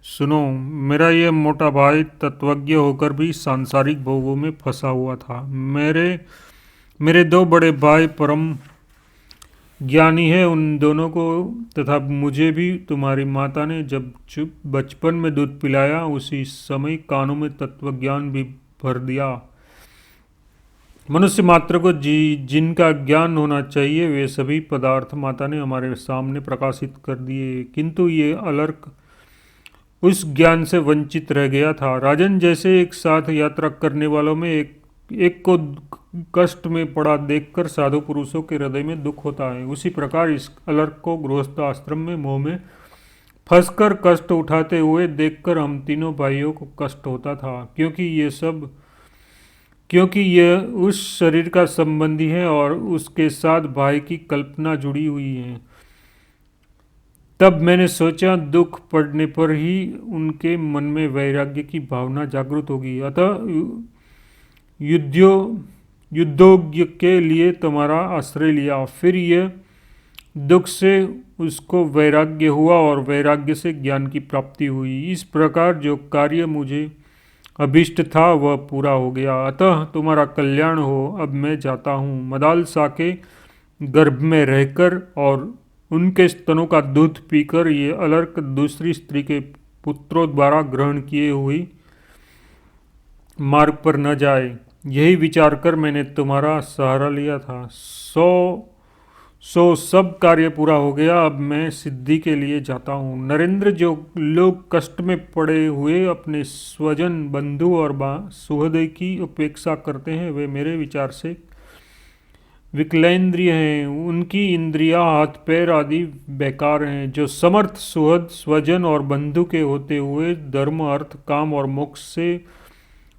सुनो, मेरा यह मोटा भाई तत्वज्ञ होकर भी सांसारिक भोगों में फंसा हुआ था। मेरे दो बड़े भाई ज्ञानी है उन दोनों को तथा मुझे भी तुम्हारी माता ने जब चुप बचपन में दूध पिलाया उसी समय कानों में तत्वज्ञान भी भर दिया। मनुष्य मात्र को जिनका ज्ञान होना चाहिए वे सभी पदार्थ माता ने हमारे सामने प्रकाशित कर दिए, किंतु ये अलर्क उस ज्ञान से वंचित रह गया था। राजन, जैसे एक साथ यात्रा करने वालों में एक को कष्ट में पड़ा देखकर साधु पुरुषों के हृदय में दुख होता है, उसी प्रकार इस अलर्क को गृहस्थ आश्रम में मोह में फंसकर कष्ट उठाते हुए देखकर हम तीनों भाइयों को कष्ट होता था, क्योंकि यह उस शरीर का संबंधी है और उसके साथ भाई की कल्पना जुड़ी हुई है। तब मैंने सोचा दुख पड़ने पर ही उनके मन में वैराग्य की भावना जागृत होगी, अतः युद्धोग्य के लिए तुम्हारा आश्रय लिया। फिर यह दुख से उसको वैराग्य हुआ और वैराग्य से ज्ञान की प्राप्ति हुई। इस प्रकार जो कार्य मुझे अभिष्ट था वह पूरा हो गया, अतः तुम्हारा कल्याण हो। अब मैं जाता हूँ। मदालसा के गर्भ में रहकर और उनके स्तनों का दूध पीकर ये अलर्क दूसरी स्त्री के पुत्रों द्वारा ग्रहण किए हुई मार्ग पर न जाए, यही विचार कर मैंने तुम्हारा सहारा लिया था। सो सब कार्य पूरा हो गया। अब मैं सिद्धि के लिए जाता हूँ। नरेंद्र, जो लोग कष्ट में पड़े हुए अपने स्वजन बंधु और सुहृदय की उपेक्षा करते हैं वे मेरे विचार से विकलेंद्रिय हैं, उनकी इंद्रियां हाथ पैर आदि बेकार हैं। जो समर्थ सुहृद स्वजन और बंधु के होते हुए धर्म अर्थ काम और मोक्ष से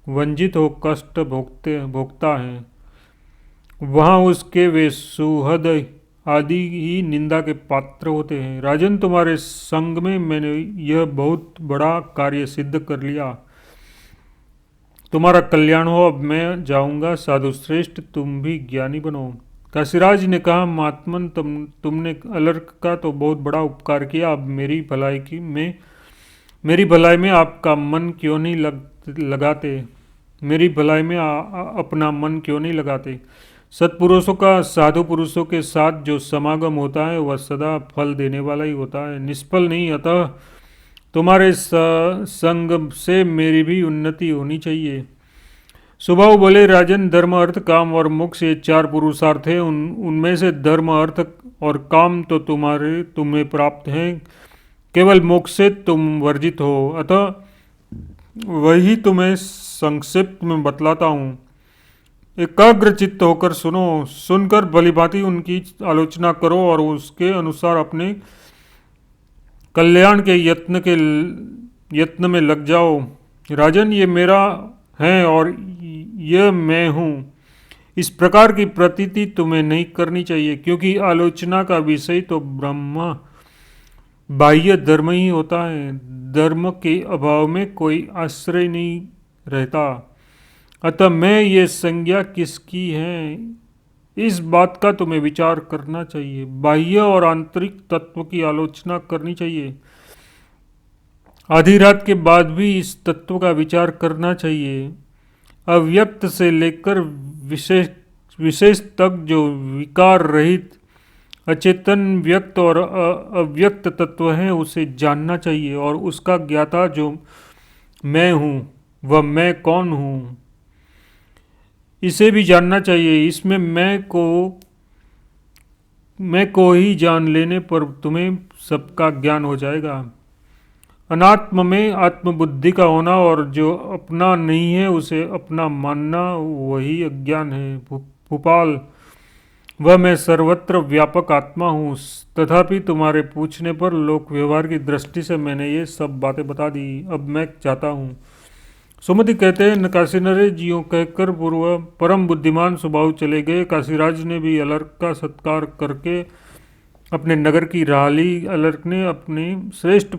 वंचित हो कष्ट भोगता है, वहाँ उसके वे सुहृद आदि ही निंदा के पात्र होते हैं। राजन, तुम्हारे संग में मैंने यह बहुत बड़ा कार्य सिद्ध कर लिया। तुम्हारा कल्याण हो। अब मैं जाऊंगा। साधु श्रेष्ठ, तुम भी ज्ञानी बनो। काशीराज ने कहा, महात्मन, तुमने अलर्क का तो बहुत बड़ा उपकार किया। अब मेरी भलाई में आपका मन क्यों नहीं लगाते? मेरी भलाई में अपना मन क्यों नहीं लगाते? सत्पुरुषों का साधु पुरुषों के साथ जो समागम होता है वह सदा फल देने वाला ही होता है, निष्फल नहीं। अतः तुम्हारे संग से मेरी भी उन्नति होनी चाहिए। सुबाहु बोले, राजन, धर्म अर्थ काम और मोक्ष ये चार पुरुषार्थ हैं। उनमें से धर्म अर्थ और काम तो तुम्हें प्राप्त हैं, केवल मोक्ष से तुम वर्जित हो। अतः वही तुम्हें संक्षिप्त में बतलाता हूँ। एकाग्र चित्त होकर सुनो। सुनकर भलीभांति उनकी आलोचना करो और उसके अनुसार अपने कल्याण के यत्न में लग जाओ। राजन, ये मेरा है और यह मैं हूँ, इस प्रकार की प्रतीति तुम्हें नहीं करनी चाहिए, क्योंकि आलोचना का विषय तो ब्रह्म बाह्य धर्म ही होता है। धर्म के अभाव में कोई आश्रय नहीं रहता। अतः मैं ये संज्ञा किसकी है, इस बात का तुम्हें विचार करना चाहिए। बाह्य और आंतरिक तत्व की आलोचना करनी चाहिए। आधी रात के बाद भी इस तत्व का विचार करना चाहिए। अव्यक्त से लेकर विशेष तक जो विकार रहित अचेतन व्यक्त और अव्यक्त तत्व है उसे जानना चाहिए, और उसका ज्ञाता जो मैं हूँ वह मैं कौन हूँ इसे भी जानना चाहिए। इसमें मैं को ही जान लेने पर तुम्हें सबका ज्ञान हो जाएगा। अनात्म में आत्मबुद्धि का होना और जो अपना नहीं है उसे अपना मानना वही अज्ञान है। भूपाल, वह मैं सर्वत्र व्यापक आत्मा हूँ। तथापि तुम्हारे पूछने पर लोक व्यवहार की दृष्टि से मैंने ये सब बातें बता दी। अब मैं चाहता हूँ। सुमति कहते हैं, काशी नरेश जियो कहकर पूर्व परम बुद्धिमान सुबाहु चले गए। काशीराज ने भी अलर्क का सत्कार करके अपने नगर की राह ली। अलर्क ने अपने ज्येष्ठ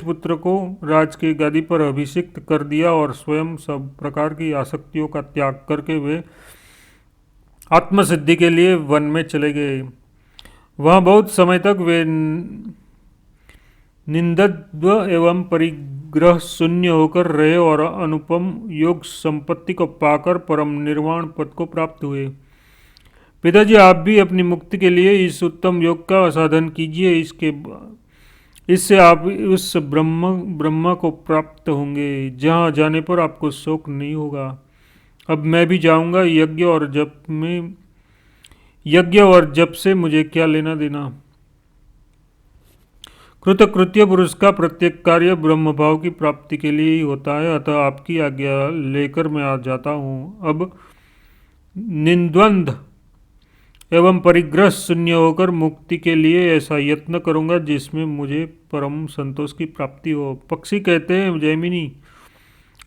पुत्र को राज की गादी पर अभिषिक्त कर दिया और स्वयं सब प्रकार की आसक्तियों का त्याग करके वे आत्मसिद्धि के लिए वन में चले गए। वहाँ बहुत समय तक वे निंदद्व एवं परिग्रह शून्य होकर रहे और अनुपम योग संपत्ति को पाकर परम निर्वाण पद को प्राप्त हुए। पिताजी, आप भी अपनी मुक्ति के लिए इस उत्तम योग का साधन कीजिए। इससे आप उस ब्रह्मा को प्राप्त होंगे जहाँ जाने पर आपको शोक नहीं होगा। अब मैं भी जाऊंगा। यज्ञ और जप से मुझे क्या लेना देना। कृतकृत्य पुरुष का प्रत्येक कार्य ब्रह्म भाव की प्राप्ति के लिए ही होता है। अतः आपकी आज्ञा लेकर मैं आ जाता हूँ। अब निंद्वंद एवं परिग्रह शून्य होकर मुक्ति के लिए ऐसा यत्न करूंगा जिसमें मुझे परम संतोष की प्राप्ति हो। पक्षी कहते हैं, जैमिनी,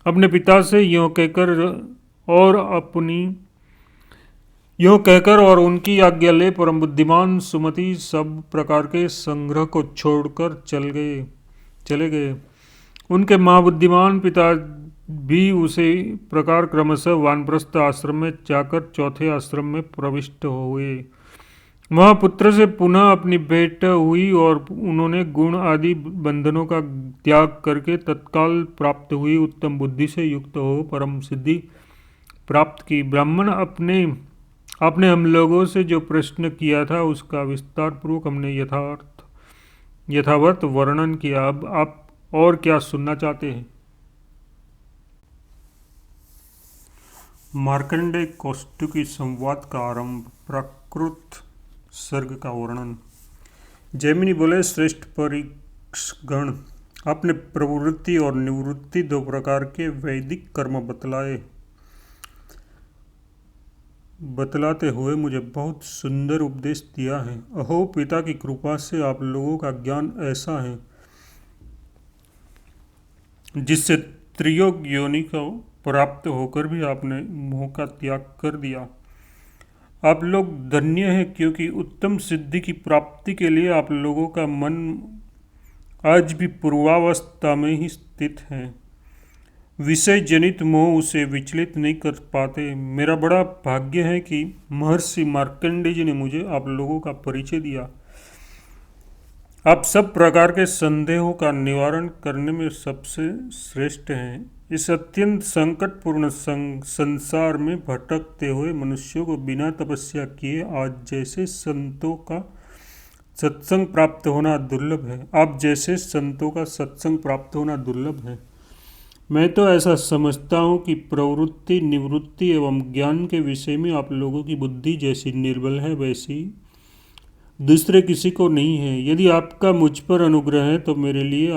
अपने पिता से यूं कहकर और उनकी आज्ञा ले परम बुद्धिमान सुमति सब प्रकार के संग्रह को छोड़कर चले गए। उनके महाबुद्धिमान पिता भी उसी प्रकार क्रमशः वानप्रस्थ आश्रम में जाकर चौथे आश्रम में प्रविष्ट हुए। वहाँ पुत्र से पुनः अपनी भेंट हुई और उन्होंने गुण आदि बंधनों का त्याग करके तत्काल प्राप्त हुई उत्तम बुद्धि से युक्त हो परम सिद्धि प्राप्त की। ब्राह्मण, आपने हम लोगों से जो प्रश्न किया था उसका विस्तार पूर्वक हमने यथावत वर्णन किया। अब आप और क्या सुनना चाहते हैं? मार्कंडेय कौष्टुकी संवाद का आरंभ। प्राकृत सर्ग का वर्णन। जैमिनी बोले, श्रेष्ठ परीक्षगण, आपने प्रवृत्ति और निवृत्ति दो प्रकार के वैदिक कर्म बतलाते हुए मुझे बहुत सुंदर उपदेश दिया है। अहो, पिता की कृपा से आप लोगों का ज्ञान ऐसा है जिससे त्रियोग योनि को प्राप्त होकर भी आपने मोह का त्याग कर दिया। आप लोग धन्य हैं, क्योंकि उत्तम सिद्धि की प्राप्ति के लिए आप लोगों का मन आज भी पूर्वावस्था में ही स्थित है। विषय जनित मोह उसे विचलित नहीं कर पाते। मेरा बड़ा भाग्य है कि महर्षि मार्कंडेय जी ने मुझे आप लोगों का परिचय दिया। आप सब प्रकार के संदेहों का निवारण करने में सबसे श्रेष्ठ हैं। इस अत्यंत संकटपूर्ण संसार में भटकते हुए मनुष्यों को बिना तपस्या किए आज जैसे संतों का सत्संग प्राप्त होना दुर्लभ है। आप जैसे संतों का सत्संग प्राप्त होना दुर्लभ है। मैं तो ऐसा समझता हूँ कि प्रवृत्ति, निवृत्ति एवं ज्ञान के विषय में आप लोगों की बुद्धि जैसी निर्बल है वैसी दूसरे किसी को नहीं है। यदि आपका मुझ पर अनुग्रह है तो मेरे लिए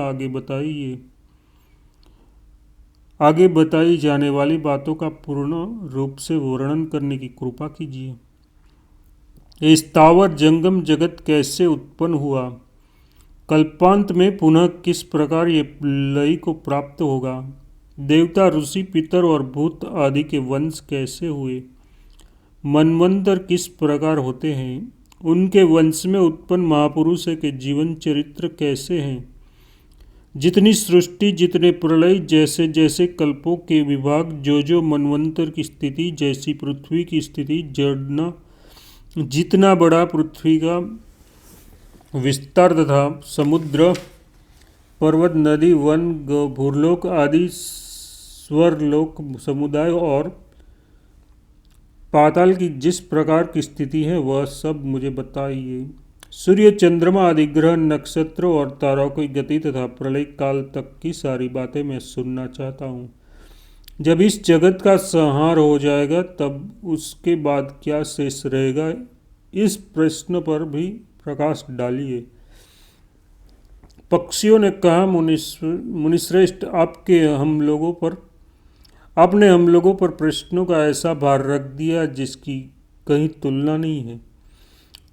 आगे बताई जाने वाली बातों का पूर्ण रूप से वर्णन करने की कृपा कीजिए। ये स्थावर जंगम जगत कैसे उत्पन्न हुआ, कल्पांत में पुनः किस प्रकार ये लय को प्राप्त होगा, देवता, ऋषि, पितर और भूत आदि के वंश कैसे हुए, मनवंतर किस प्रकार होते हैं, उनके वंश में उत्पन्न महापुरुष के जीवन चरित्र कैसे हैं, जितनी सृष्टि, जितने प्रलय, जैसे जैसे कल्पों के विभाग, जो मनवंतर की स्थिति, जैसी पृथ्वी की स्थिति, जड़ना जितना बड़ा पृथ्वी का विस्तार तथा समुद्र, पर्वत, नदी, वन, भूलोक आदि स्वरलोक समुदाय और पाताल की जिस प्रकार की स्थिति है वह सब मुझे बताइए। सूर्य, चंद्रमा आदि ग्रह, नक्षत्रों और तारों की गति तथा प्रलय काल तक की सारी बातें मैं सुनना चाहता हूँ। जब इस जगत का संहार हो जाएगा तब उसके बाद क्या शेष रहेगा, इस प्रश्न पर भी प्रकाश डालिए। पक्षियों ने कहा, मुनिश्रेष्ठ, आपने हम लोगों पर प्रश्नों का ऐसा भार रख दिया जिसकी कहीं तुलना नहीं है।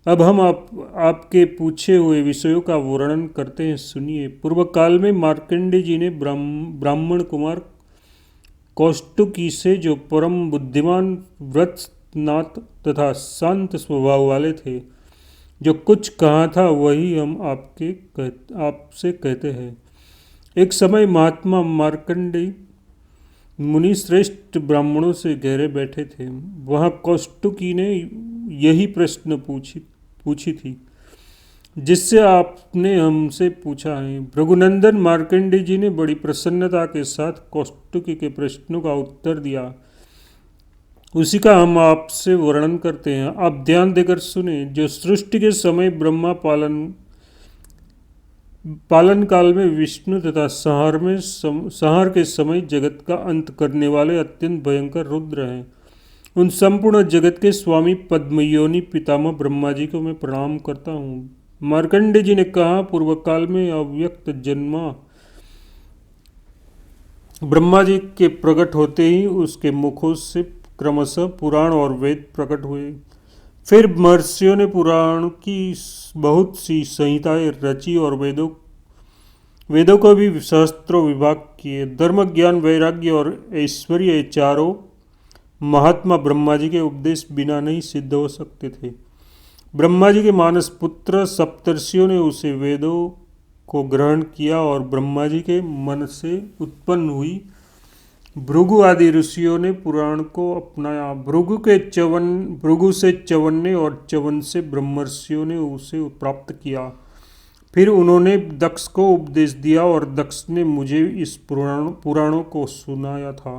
अब हम आपके पूछे हुए विषयों का वर्णन करते हैं, सुनिए। पूर्व काल में मार्कंडेय जी ने ब्राह्मण कुमार कौष्टुकी से, जो परम बुद्धिमान, व्रतनाथ तथा शांत स्वभाव वाले थे, जो कुछ कहा था वही हम आपसे कहते हैं। एक समय महात्मा मार्कंडेय मुनि श्रेष्ठ ब्राह्मणों से घेरे बैठे थे। वहाँ कौष्टुकी ने यही प्रश्न पूछी थी जिससे आपने हमसे पूछा है। भृगुनंदन मार्कंडेय जी ने बड़ी प्रसन्नता के साथ कौष्टुकी के प्रश्नों का उत्तर दिया। उसी का हम आपसे वर्णन करते हैं। आप ध्यान देकर सुने। जो सृष्टि के समय ब्रह्मा पालन काल में विष्णु तथा संहार के समय जगत का अंत करने वाले अत्यंत भयंकर रुद्र हैं, उन संपूर्ण जगत के स्वामी पद्मयोनि पितामह ब्रह्मा जी को मैं प्रणाम करता हूँ। मार्कंडे जी ने कहा, पूर्व काल में अव्यक्त जन्मा ब्रह्मा जी के प्रकट होते ही उसके मुखों से क्रमशः पुराण और वेद प्रकट हुए। फिर महर्षियों ने पुराण की बहुत सी संहिताएं रची और वेदों को भी सहस्त्रों विभाग किए। धर्म, ज्ञान, वैराग्य और ऐश्वर्य, ये चारों महात्मा ब्रह्मा जी के उपदेश बिना नहीं सिद्ध हो सकते थे। ब्रह्मा जी के मानस पुत्र सप्तर्षियों ने उसे वेदों को ग्रहण किया और ब्रह्मा जी के मन से उत्पन्न हुई भृगु आदि ऋषियों ने पुराण को अपनाया। भृगु से च्यवन्ने और च्यवन से ब्रह्मर्षियों ने उसे प्राप्त किया। फिर उन्होंने दक्ष को उपदेश दिया और दक्ष ने मुझे इस पुराणों को सुनाया था।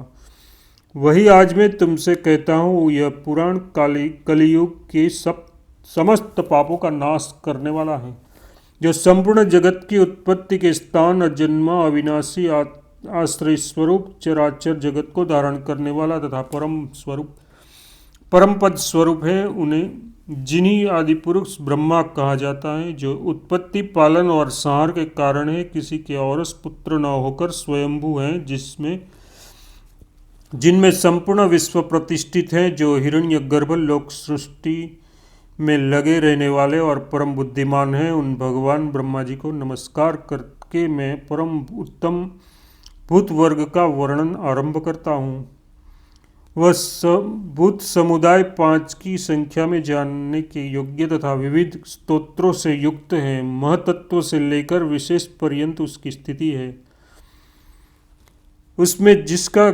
वही आज मैं तुमसे कहता हूँ। यह पुराण कलियुग के समस्त पापों का नाश करने वाला है, जो संपूर्ण जगत की उत्पत्ति के स्थान, अजन्मा, अविनाशी, आश्रय स्वरूप, चराचर जगत को धारण करने वाला तथा परम पद स्वरूप है। उन्हें जिन्हीं आदि पुरुष ब्रह्मा कहा जाता है, जो उत्पत्ति, पालन और संहार के कारण है, किसी के औरस पुत्र न होकर स्वयंभू हैं, जिनमें संपूर्ण विश्व प्रतिष्ठित है, जो हिरण्यगर्भ लोक सृष्टि में लगे रहने वाले और परम बुद्धिमान हैं। उन भगवान ब्रह्मा जी को नमस्कार करके मैं परम उत्तम भूत वर्ग का वर्णन आरंभ करता हूँ। वह भूत समुदाय 5 की संख्या में जानने के योग्य तथा विविध स्तोत्रों से युक्त है। महतत्व से लेकर विशेष पर्यंत उसकी स्थिति है। उसमें जिसका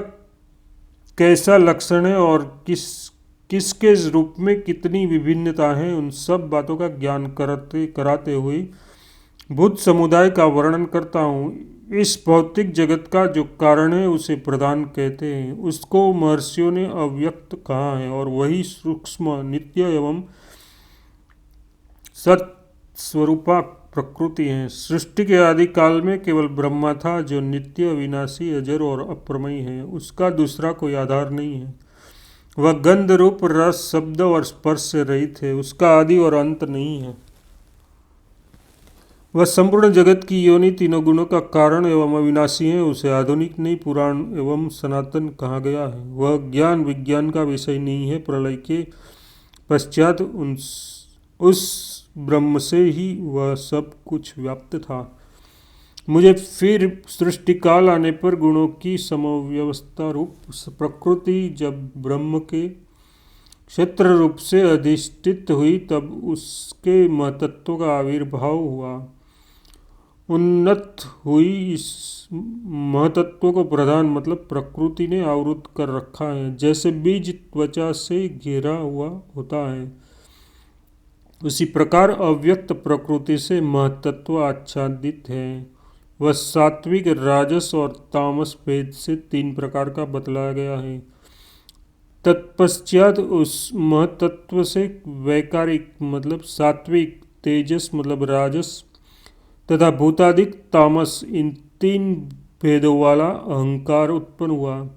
कैसा लक्षण है और किसके रूप में कितनी विभिन्नता है, उन सब बातों का ज्ञान कराते हुए भूत समुदाय का वर्णन करता हूँ। इस भौतिक जगत का जो कारण है उसे प्रधान कहते हैं। उसको महर्षियों ने अव्यक्त कहा है और वही सूक्ष्म, नित्य एवं सत स्वरूपा प्रकृति है। सृष्टि के आदि काल में केवल ब्रह्मा था, जो नित्य, अविनाशी, अजर और अप्रमेय है। उसका दूसरा कोई आधार नहीं है। वह गंध, रूप, रस, शब्द और स्पर्श से रहित है। उसका आदि और अंत नहीं है। वह संपूर्ण जगत की योनि, तीनों गुणों का कारण एवं अविनाशी है। उसे आधुनिक नहीं, पुराण एवं सनातन कहा गया है। वह ज्ञान विज्ञान का विषय नहीं है। प्रलय के पश्चात उस ब्रह्म से ही वह सब कुछ व्याप्त था। मुझे फिर सृष्टि काल आने पर गुणों की समव्यवस्था रूप प्रकृति जब ब्रह्म के क्षेत्र रूप से अधिष्ठित हुई, तब उसके महतत्व का आविर्भाव हुआ, उन्नत हुई। इस महतत्व को प्रधान मतलब प्रकृति ने आवृत कर रखा है, जैसे बीज त्वचा से घेरा हुआ होता है। उसी प्रकार अव्यक्त प्रकृति से महतत्व आच्छादित है। वह सात्विक, राजस और तामस भेद से 3 प्रकार का बतलाया गया है। तत्पश्चात उस महतत्व से वैकारिक मतलब सात्विक, तेजस मतलब राजस तथा भूतादिक तामस, इन 3 भेदों वाला अहंकार उत्पन्न हुआ।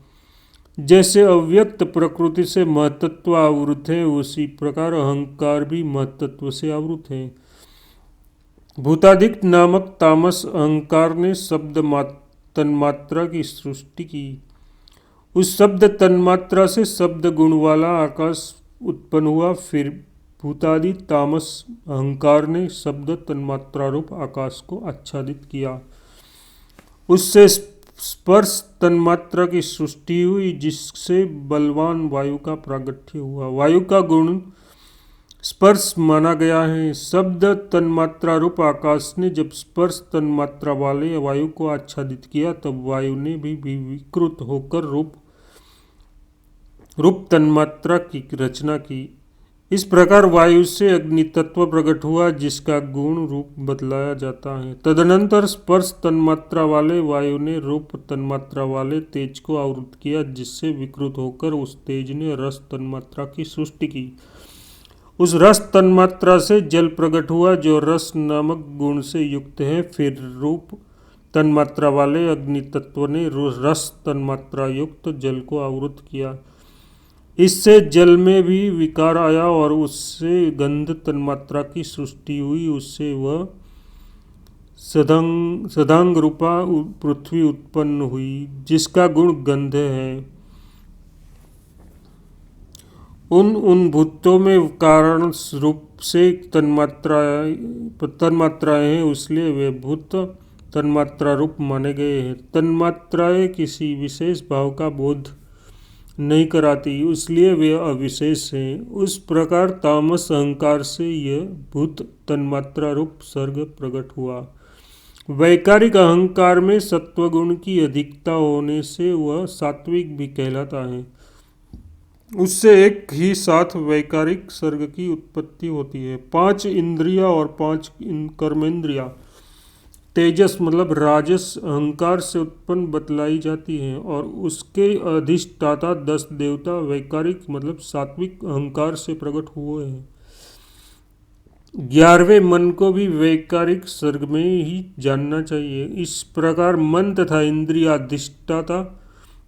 जैसे अव्यक्त प्रकृति से महतत्व आवृत है, उसी प्रकार अहंकार भी महतत्व से आवृत है। भूतादिक नामक तामस अहंकार ने शब्द तन्मात्रा की सृष्टि की। उस शब्द तन्मात्रा से शब्द गुण वाला आकाश उत्पन्न हुआ। फिर भूतादि तामस अहंकार ने शब्द तन्मात्रा रूप आकाश को आच्छादित किया। उससे स्पर्श तन्मात्रा की सृष्टि हुई, जिससे बलवान वायु का प्रागट्य हुआ। वायु का गुण स्पर्श माना गया है। शब्द तन्मात्रा रूप आकाश ने जब स्पर्श तन्मात्रा वाले वायु को आच्छादित किया, तब वायु ने भी विकृत होकर रूप तन्मात्रा की रचना की। इस प्रकार वायु से अग्नि तत्व प्रकट हुआ, जिसका गुण रूप बदलाया जाता है। तदनंतर स्पर्श तन्मात्रा वाले वायु ने रूप तन्मात्रा वाले तेज को आवृत किया, जिससे विकृत होकर उस तेज ने रस तन्मात्रा की सृष्टि की। उस रस तन्मात्रा से जल प्रकट हुआ, जो रस नामक गुण से युक्त है। फिर रूप तन्मात्रा वाले अग्नि तत्व ने रस तन्मात्रा युक्त जल को आवृत किया। इससे जल में भी विकार आया और उससे गंध तन्मात्रा की सृष्टि हुई। उससे वह सदांग रूपा पृथ्वी उत्पन्न हुई, जिसका गुण गंध है। उन भूतों में कारण रूप से तन्मात्राएं हैं, इसलिए वे भूत तन्मात्रा रूप माने गए हैं। तन्मात्राएं किसी विशेष भाव का बोध नहीं कराती, इसलिए वे अविशेष हैं। उस प्रकार तामस अहंकार से यह भूत तन्मात्रा रूप सर्ग प्रकट हुआ। वैकारिक अहंकार में सत्वगुण की अधिकता होने से वह सात्विक भी कहलाता है। उससे एक ही साथ वैकारिक सर्ग की उत्पत्ति होती है। 5 इंद्रिया और 5 कर्मेंद्रिया तेजस मतलब राजस अहंकार से उत्पन्न बतलाई जाती हैं, और उसके अधिष्ठाता 10 देवता वैकारिक मतलब सात्विक अहंकार से प्रकट हुए हैं। 11वें मन को भी वैकारिक सर्ग में ही जानना चाहिए। इस प्रकार मन तथा इंद्रिया अधिष्ठाता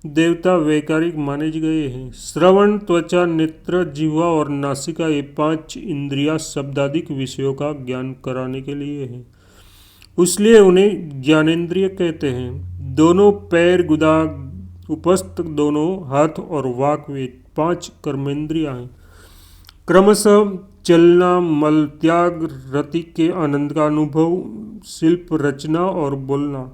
देवता वैकारिक माने गए हैं। श्रवण, त्वचा, नेत्र, जिह्वा और नासिका ये 5 इंद्रिया शब्दादिक विषयों का ज्ञान कराने के लिए हैं, इसलिए उन्हें ज्ञानेंद्रिय कहते हैं। दोनों पैर, गुदा, उपस्थ दोनों हाथ और वाक वे 5 कर्मेंद्रिया हैं। क्रमशः चलना, मल त्याग, रति के आनंद का अनुभव, शिल्प रचना और बोलना,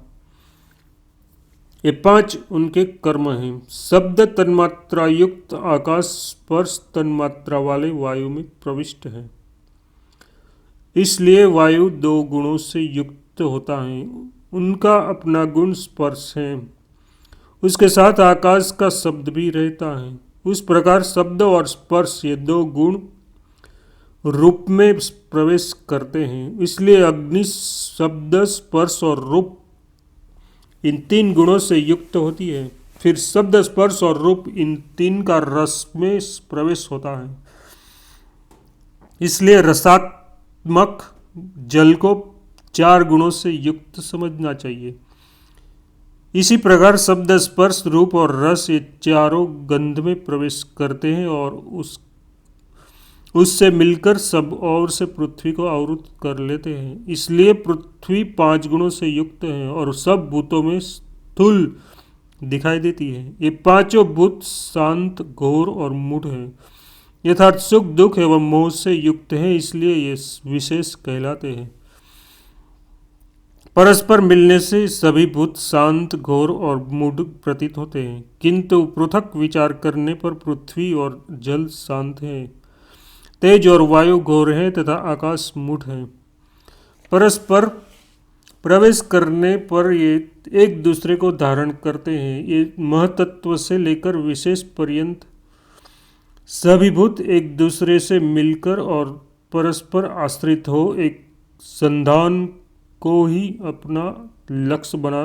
ये 5 उनके कर्म हैं। शब्द तन्मात्रा युक्त आकाश स्पर्श तन्मात्रा वाले वायु में प्रविष्ट है, इसलिए वायु 2 गुणों से युक्त होता है। उनका अपना गुण स्पर्श है, उसके साथ आकाश का शब्द भी रहता है। उस प्रकार शब्द और स्पर्श ये 2 गुण रूप में प्रवेश करते हैं, इसलिए अग्नि शब्द, स्पर्श और रूप इन 3 गुणों से युक्त होती है। फिर शब्द, स्पर्श और रूप इन 3 का रस में प्रवेश होता है, इसलिए रसात्मक जल को 4 गुणों से युक्त समझना चाहिए। इसी प्रकार शब्द, स्पर्श, रूप और रस ये चारों गंध में प्रवेश करते हैं और उससे मिलकर सब और से पृथ्वी को आवृत कर लेते हैं। इसलिए पृथ्वी 5 गुणों से युक्त है और सब भूतों में स्थूल दिखाई देती है। ये 5 भूत शांत, घोर और मूढ़ हैं, यथार्थ सुख, दुख एवं मोह से युक्त हैं, इसलिए ये विशेष कहलाते हैं। परस्पर मिलने से सभी भूत शांत, घोर और मूढ़ प्रतीत होते हैं, किंतु पृथक विचार करने पर पृथ्वी और जल शांत हैं, तेज और वायु घोर हैं तथा आकाश मूढ़ है। परस्पर प्रवेश करने पर ये एक दूसरे को धारण करते हैं। ये महतत्व से लेकर विशेष पर्यंत सभी भूत एक दूसरे से मिलकर और परस्पर आश्रित हो एक संधान को ही अपना लक्ष्य बना।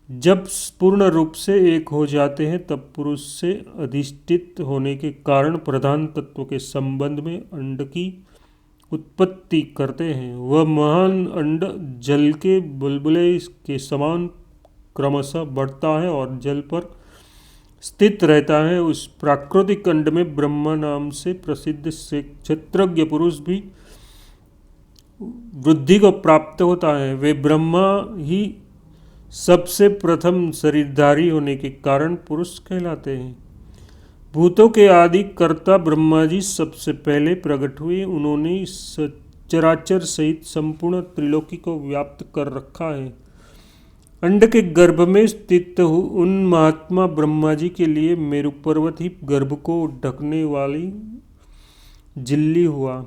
जब पूर्ण रूप से एक हो जाते हैं तब पुरुष से अधिष्ठित होने के कारण प्रधान तत्व के संबंध में अंड की उत्पत्ति करते हैं। वह महान अंड जल के बुलबुले के समान क्रमशः बढ़ता है और जल पर स्थित रहता है। उस प्राकृतिक अंड में ब्रह्मा नाम से प्रसिद्ध क्षेत्रज्ञ पुरुष भी वृद्धि को प्राप्त होता है। वे ब्रह्मा ही सबसे प्रथम शरीरधारी होने के कारण पुरुष कहलाते हैं। भूतों के आदि कर्ता ब्रह्मा जी सबसे पहले प्रकट हुए। उन्होंने चराचर सहित संपूर्ण त्रिलोकी को व्याप्त कर रखा है। अंड के गर्भ में स्थित उन महात्मा ब्रह्मा जी के लिए मेरु पर्वत ही गर्भ को ढकने वाली झिल्ली हुआ।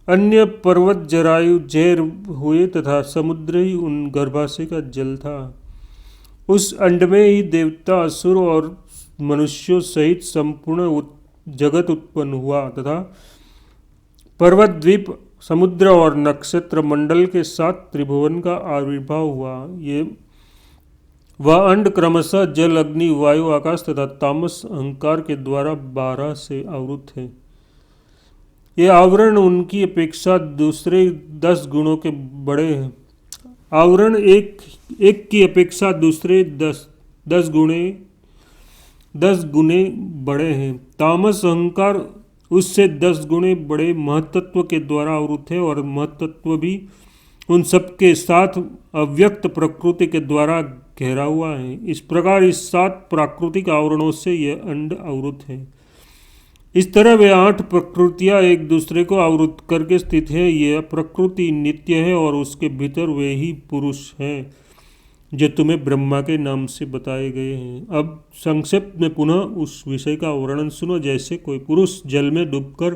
अन्य पर्वत जरायु जैर हुए तथा समुद्र ही उन गर्भाशय का जल था। उस अंड में ही देवता, असुर और मनुष्यों सहित संपूर्ण जगत उत्पन्न हुआ तथा पर्वत, द्वीप, समुद्र और नक्षत्र मंडल के साथ त्रिभुवन का आविर्भाव हुआ। ये वह अंड क्रमशः जल, अग्नि, वायु, आकाश तथा तामस अहंकार के द्वारा 12 से आवृत है। ये आवरण उनकी अपेक्षा दूसरे 10 गुणों के बड़े हैं। आवरण एक की अपेक्षा दूसरे 10 गुणे बड़े हैं। तामस अहंकार उससे 10 गुणे बड़े महत्त्व के द्वारा आवृत है और महत्त्व भी उन सब के साथ अव्यक्त प्रकृति के द्वारा घेरा हुआ है। इस प्रकार इस 7 प्राकृतिक आवरणों से यह अंड आवृत है। इस तरह वे 8 प्रकृतियां एक दूसरे को आवृत करके स्थित है। यह प्रकृति नित्य है और उसके भीतर वे ही पुरुष हैं जो तुम्हें ब्रह्मा के नाम से बताए गए हैं। अब संक्षेप में पुनः उस विषय का वर्णन सुनो। जैसे कोई पुरुष जल में डूबकर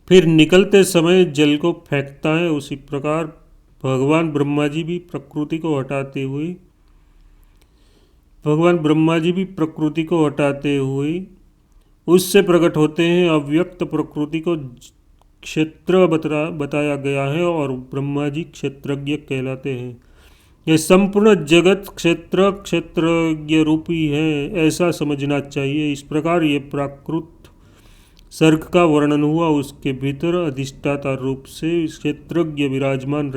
फिर निकलते समय जल को फेंकता है, उसी प्रकार भगवान ब्रह्मा जी भी प्रकृति को हटाते हुए उससे प्रकट होते हैं। अव्यक्त प्रकृति को क्षेत्र बताया गया है और ब्रह्मा जी क्षेत्रज्ञ कहलाते हैं। यह संपूर्ण जगत क्षेत्रज्ञ रूपी है, ऐसा समझना चाहिए। इस प्रकार ये प्राकृत सर्ग का वर्णन हुआ। उसके भीतर अधिष्ठाता रूप से क्षेत्रज्ञ विराजमान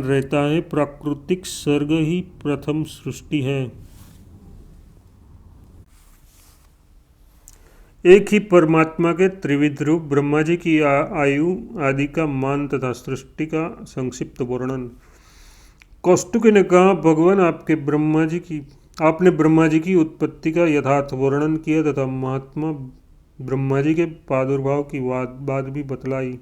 रहता है। प्राकृतिक सर्ग ही प्रथम सृष्टि है। एक ही परमात्मा के त्रिविध रूप, ब्रह्मा जी की आयु आदि का मान तथा सृष्टि का संक्षिप्त वर्णन। कौष्टुकी ने कहा, भगवान आपने ब्रह्मा जी की उत्पत्ति का यथार्थ वर्णन किया तथा महात्मा ब्रह्मा जी के प्रादुर्भाव की बात भी बतलाई।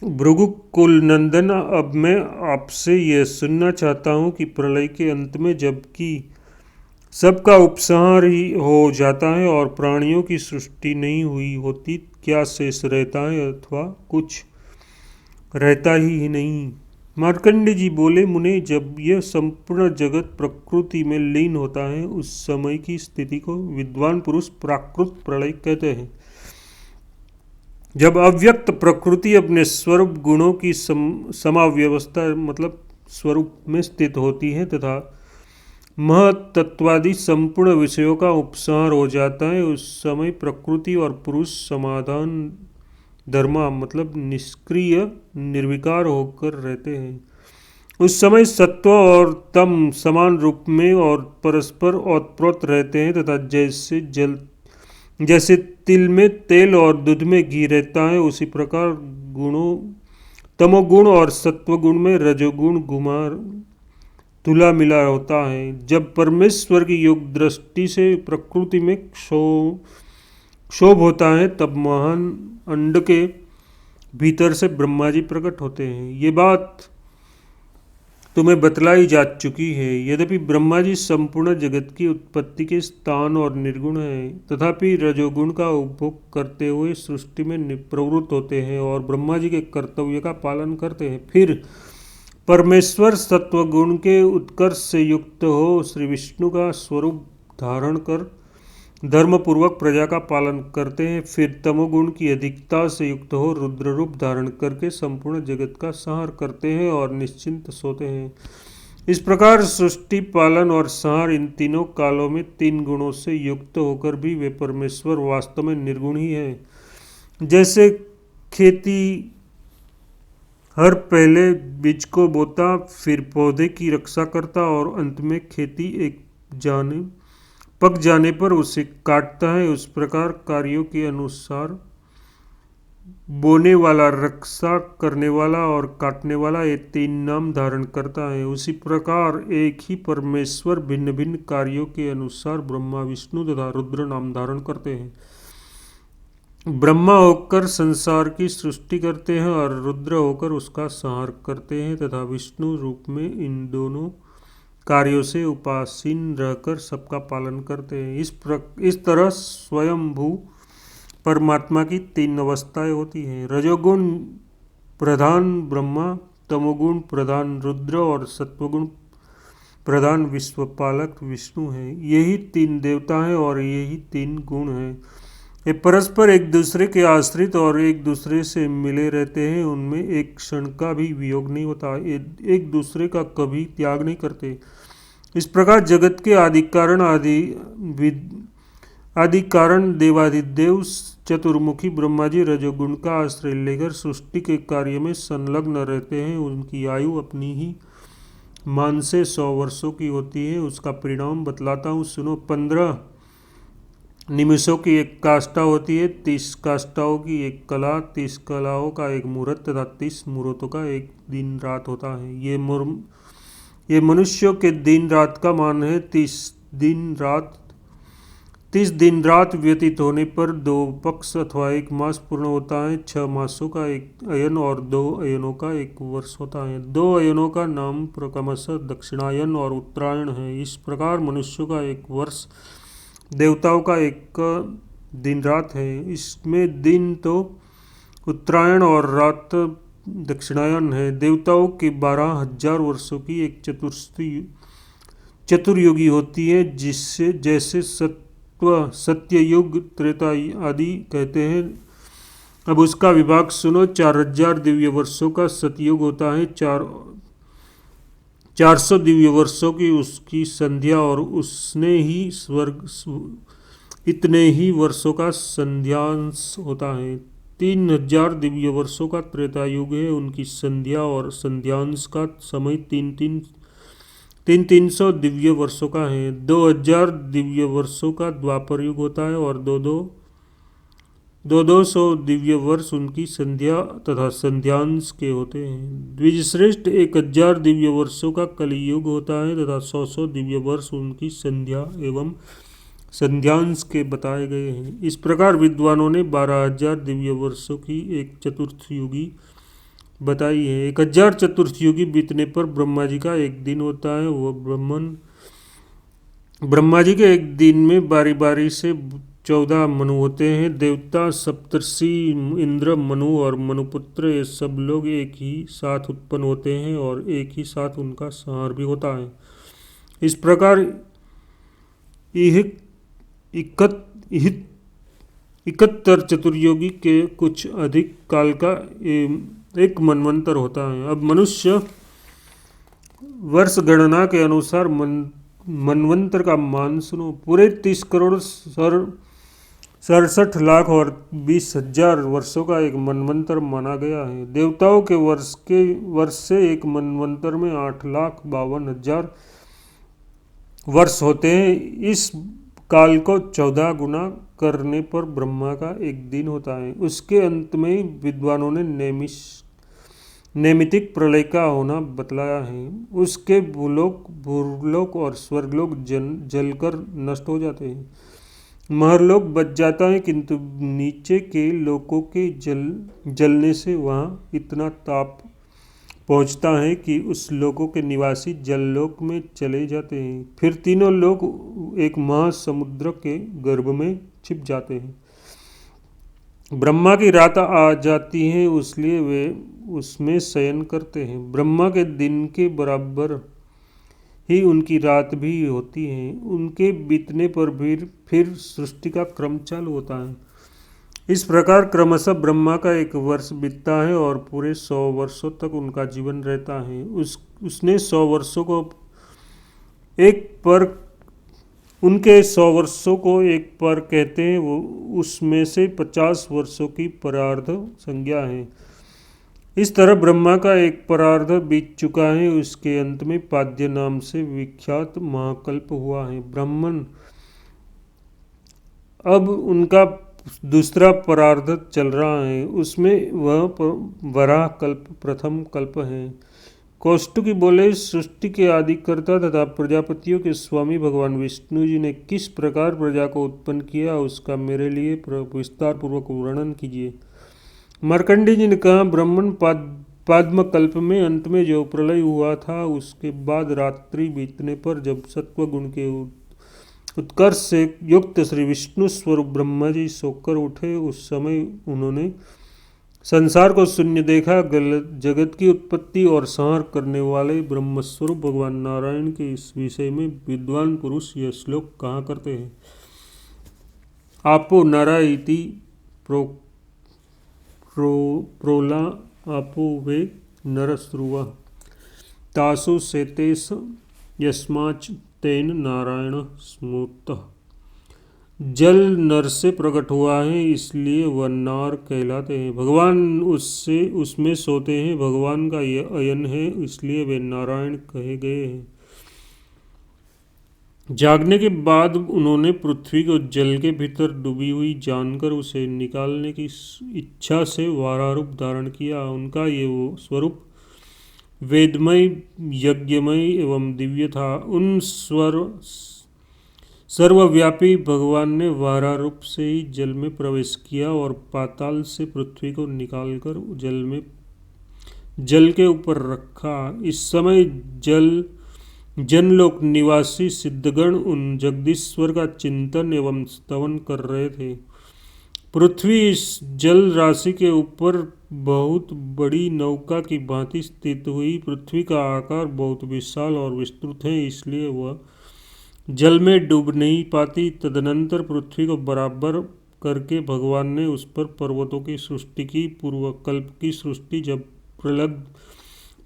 भृगुकुल नंदन, अब मैं आपसे यह सुनना चाहता हूँ कि प्रलय के अंत में जबकि सबका उपसंहार ही हो जाता है और प्राणियों की सृष्टि नहीं हुई होती, क्या शेष रहता है अथवा कुछ रहता ही नहीं। मार्कंडेय जी बोले, मुने, जब यह संपूर्ण जगत प्रकृति में लीन होता है उस समय की स्थिति को विद्वान पुरुष प्राकृत प्रलय कहते हैं। जब अव्यक्त प्रकृति अपने स्वरूप गुणों की समाव्यवस्था मतलब स्वरूप में स्थित होती है तथा महत्त्वादि संपूर्ण विषयों का उपसंहार हो जाता है, उस समय प्रकृति और पुरुष समाधान धर्मा मतलब निष्क्रिय निर्विकार होकर रहते हैं। उस समय सत्व और तम समान रूप में और परस्पर ओतप्रोत रहते हैं तथा जैसे तिल में तेल और दूध में घी रहता है, उसी प्रकार तमोगुण और सत्वगुण में रजोगुण तुला मिला होता है। जब परमेश्वर की योग दृष्टि से प्रकृति में क्षोभ होता है तब महान अंड के भीतर से ब्रह्मा जी प्रकट होते हैं। ये बात तुम्हें बतलाई जा चुकी है। यद्यपि ब्रह्मा जी संपूर्ण जगत की उत्पत्ति के स्थान और निर्गुण है, तथापि रजोगुण का उपभोग करते हुए सृष्टि में प्रवृत्त होते हैं और ब्रह्मा जी के कर्तव्य का पालन करते हैं। फिर परमेश्वर सत्वगुण के उत्कर्ष से युक्त हो श्री विष्णु का स्वरूप धारण कर धर्मपूर्वक प्रजा का पालन करते हैं। फिर तमोगुण की अधिकता से युक्त हो रुद्र रूप धारण करके संपूर्ण जगत का संहार करते हैं और निश्चिंत सोते हैं। इस प्रकार सृष्टि, पालन और संहार इन तीनों कालों में 3 गुणों से युक्त होकर भी वे परमेश्वर वास्तव में निर्गुण ही है। जैसे खेती हर पहले बीज को बोता, फिर पौधे की रक्षा करता और अंत में खेती पक जाने पर उसे काटता है, उस प्रकार कार्यों के अनुसार बोने वाला, रक्षा करने वाला और काटने वाला ये 3 नाम धारण करता है। उसी प्रकार एक ही परमेश्वर भिन्न भिन्न कार्यों के अनुसार ब्रह्मा, विष्णु तथा रुद्र नाम धारण करते हैं। ब्रह्मा होकर संसार की सृष्टि करते हैं और रुद्र होकर उसका संहार करते हैं तथा विष्णु रूप में इन दोनों कार्यों से उपासीन रहकर सबका पालन करते हैं। इस तरह स्वयंभू परमात्मा की 3 अवस्थाएं होती हैं। रजोगुण प्रधान ब्रह्मा, तमोगुण प्रधान रुद्र और सत्वगुण प्रधान विश्वपालक विष्णु हैं। यही तीन देवता हैं और यही तीन गुण हैं। ये परस्पर एक दूसरे के आश्रित और एक दूसरे से मिले रहते हैं। उनमें एक क्षण का भी वियोग नहीं होता, एक दूसरे का कभी त्याग नहीं करते। इस प्रकार जगत के आदि कारण देवाधिदेव चतुर्मुखी ब्रह्मा जी रजोगुण का आश्रय लेकर सृष्टि के कार्य में संलग्न रहते हैं। उनकी आयु अपनी ही मान से 100 वर्षों की होती है। उसका परिणाम बतलाता हूँ, सुनो। 15 निमिषों की एक काष्ठा होती है, 30 काष्ठाओं की एक कला, 30 कलाओं का एक मुहूर्त तथा 30 मुहूर्तों का एक दिन रात होता है। ये मनुष्यों के दिन रात का मान है। 30 दिन रात व्यतीत होने पर 2 पक्ष अथवा 1 मास पूर्ण होता है। 6 मासों का एक अयन और 2 अयनों का एक वर्ष होता है। 2 अयनों का नाम क्रमशः दक्षिणायन और उत्तरायण है। इस प्रकार मनुष्यों का एक वर्ष, देवताओं का एक दिन रात है। इसमें दिन तो उत्तरायण और रात दक्षिणायन है। देवताओं के 12,000 वर्षों की एक चतुर्युगी होती है, जिससे जैसे सत्ययुग, त्रेता आदि कहते हैं। अब उसका विभाग सुनो। 4,000 दिव्य वर्षों का सतयुग होता है। 400 दिव्य वर्षों की उसकी संध्या और उसने ही इतने ही वर्षों का संध्यांश होता है। 3,000 दिव्य वर्षों का त्रेता युग है। उनकी संध्या और संध्यांश का समय 300 दिव्य वर्षों का है। 2,000 दिव्य वर्षों का द्वापर युग होता है और 200 दिव्य वर्ष उनकी संध्या तथा संध्यांश के होते हैं। द्विजश्रेष्ठ 1,000 दिव्य वर्षों का कलियुग होता है तथा 100 दिव्य वर्ष उनकी संध्या एवं संध्यांश के बताए गए हैं। इस प्रकार विद्वानों ने 12,000 दिव्य वर्षों की एक चतुर्थयुगी बताई है। 1,000 चतुर्थयुगी बीतने पर ब्रह्मा जी का एक दिन होता है। वह ब्रह्मा जी के एक दिन में बारी बारी से 14 मनु होते हैं। देवता, सप्तर्षि, इंद्र, मनु और मनुपुत्र, ये सब लोग एक ही साथ उत्पन्न होते हैं और एक ही साथ उनका संहार भी होता है। इस प्रकार 71 चतुर्युगी के कुछ अधिक काल का एक मनवंतर होता है। अब मनुष्य वर्ष गणना के अनुसार मनवंतर का मान सुनो। पूरे 30 करोड़ 67 लाख और 20,000 वर्षों का एक मनवंतर माना गया है। देवताओं के वर्ष से एक मनवंतर में 8,52,000 वर्ष होते हैं। इस काल को 14 गुना करने पर ब्रह्मा का एक दिन होता है। उसके अंत में विद्वानों ने नैमितिक प्रलय का होना बतलाया है। उसके भूलोक और स्वर्गलोक जलकर नष्ट हो जाते हैं। महरलोक बच जाता है, किंतु नीचे के लोकों के जलने से वहाँ इतना ताप पहुँचता है कि उस लोकों के निवासी जललोक में चले जाते हैं। फिर तीनों लोक एक महासमुद्र के गर्भ में छिप जाते हैं। ब्रह्मा की रात आ जाती है, इसलिए वे उसमें शयन करते हैं। ब्रह्मा के दिन के बराबर ही उनकी रात भी होती है। उनके बीतने पर फिर सृष्टि का क्रम चालू होता है। इस प्रकार क्रमशः ब्रह्मा का एक वर्ष बीतता है और पूरे 100 वर्षों तक उनका जीवन रहता है। उसने 100 वर्षों को उनके 100 वर्षों को एक पर कहते हैं। वो उसमें से 50 वर्षों की परार्ध संज्ञा है। इस तरह ब्रह्मा का एक परार्ध बीत चुका है। उसके अंत में पाद्य नाम से विख्यात महाकल्प हुआ है। ब्राह्मण अब उनका दूसरा परार्ध चल रहा है। उसमें वह वराह कल्प प्रथम कल्प है। कौष्टुकी बोले, सृष्टि के आदिकर्ता तथा प्रजापतियों के स्वामी भगवान विष्णु जी ने किस प्रकार प्रजा को उत्पन्न किया, उसका मेरे लिए विस्तार पूर्वक वर्णन कीजिए। मार्कंडेय जी ने कहा, ब्राह्मण पाद्म कल्प में अंत में जो प्रलय हुआ था, उसके बाद रात्रि बीतने पर जब सत्वगुण के उत्कर्ष से युक्त श्री विष्णु स्वरूप ब्रह्मा जी सोकर उठे, उस समय उन्होंने संसार को शून्य देखा, गलत जगत की उत्पत्ति और संहार करने वाले ब्रह्मस्वरूप भगवान नारायण के इस विषय में विद्वान पुरुष यह श्लोक कहा करते हैं। आपो नरा इति प्रो प्रो प्रोला आपो वे नरस्रुवा तासु सेतेस यस्माच तेन नारायण स्मृतः। जल नर से प्रकट हुआ है, इसलिए वह नार कहलाते हैं। भगवान उससे उसमें सोते हैं, भगवान का यह अयन है, इसलिए वे नारायण कहे गए हैं। जागने के बाद उन्होंने पृथ्वी को जल के भीतर डूबी हुई जानकर उसे निकालने की इच्छा से वाराह रूप धारण किया। उनका ये वो स्वरूप वेदमय, यज्ञमय एवं दिव्य था। उन सर्वव्यापी भगवान ने वाराह रूप से ही जल में प्रवेश किया और पाताल से पृथ्वी को निकालकर जल के ऊपर रखा। इस समय जनलोक निवासी सिद्धगण उन जगदीश्वर का चिंतन एवं स्तवन कर रहे थे। पृथ्वी इस जल राशि के ऊपर बहुत बड़ी नौका की भांति स्थित हुई। पृथ्वी का आकार बहुत विशाल और विस्तृत है, इसलिए वह जल में डूब नहीं पाती। तदनंतर पृथ्वी को बराबर करके भगवान ने उस पर पर्वतों की सृष्टि की। पूर्वकल्प की सृष्टि जब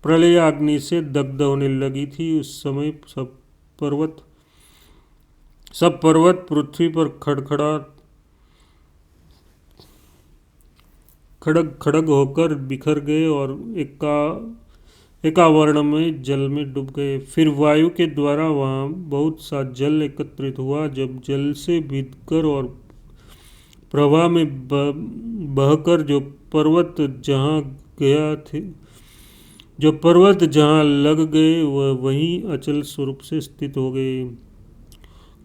प्रलय अग्नि से दग्ध होने लगी थी, उस समय सब पर्वत पृथ्वी पर खड़ग होकर बिखर गए और एकावर्ण में जल में डूब गए। फिर वायु के द्वारा वहाँ बहुत सा जल एकत्रित हुआ। जब जल से भीगकर और प्रवाह में बहकर जो पर्वत जहाँ लग गए वह वहीं अचल स्वरूप से स्थित हो गए।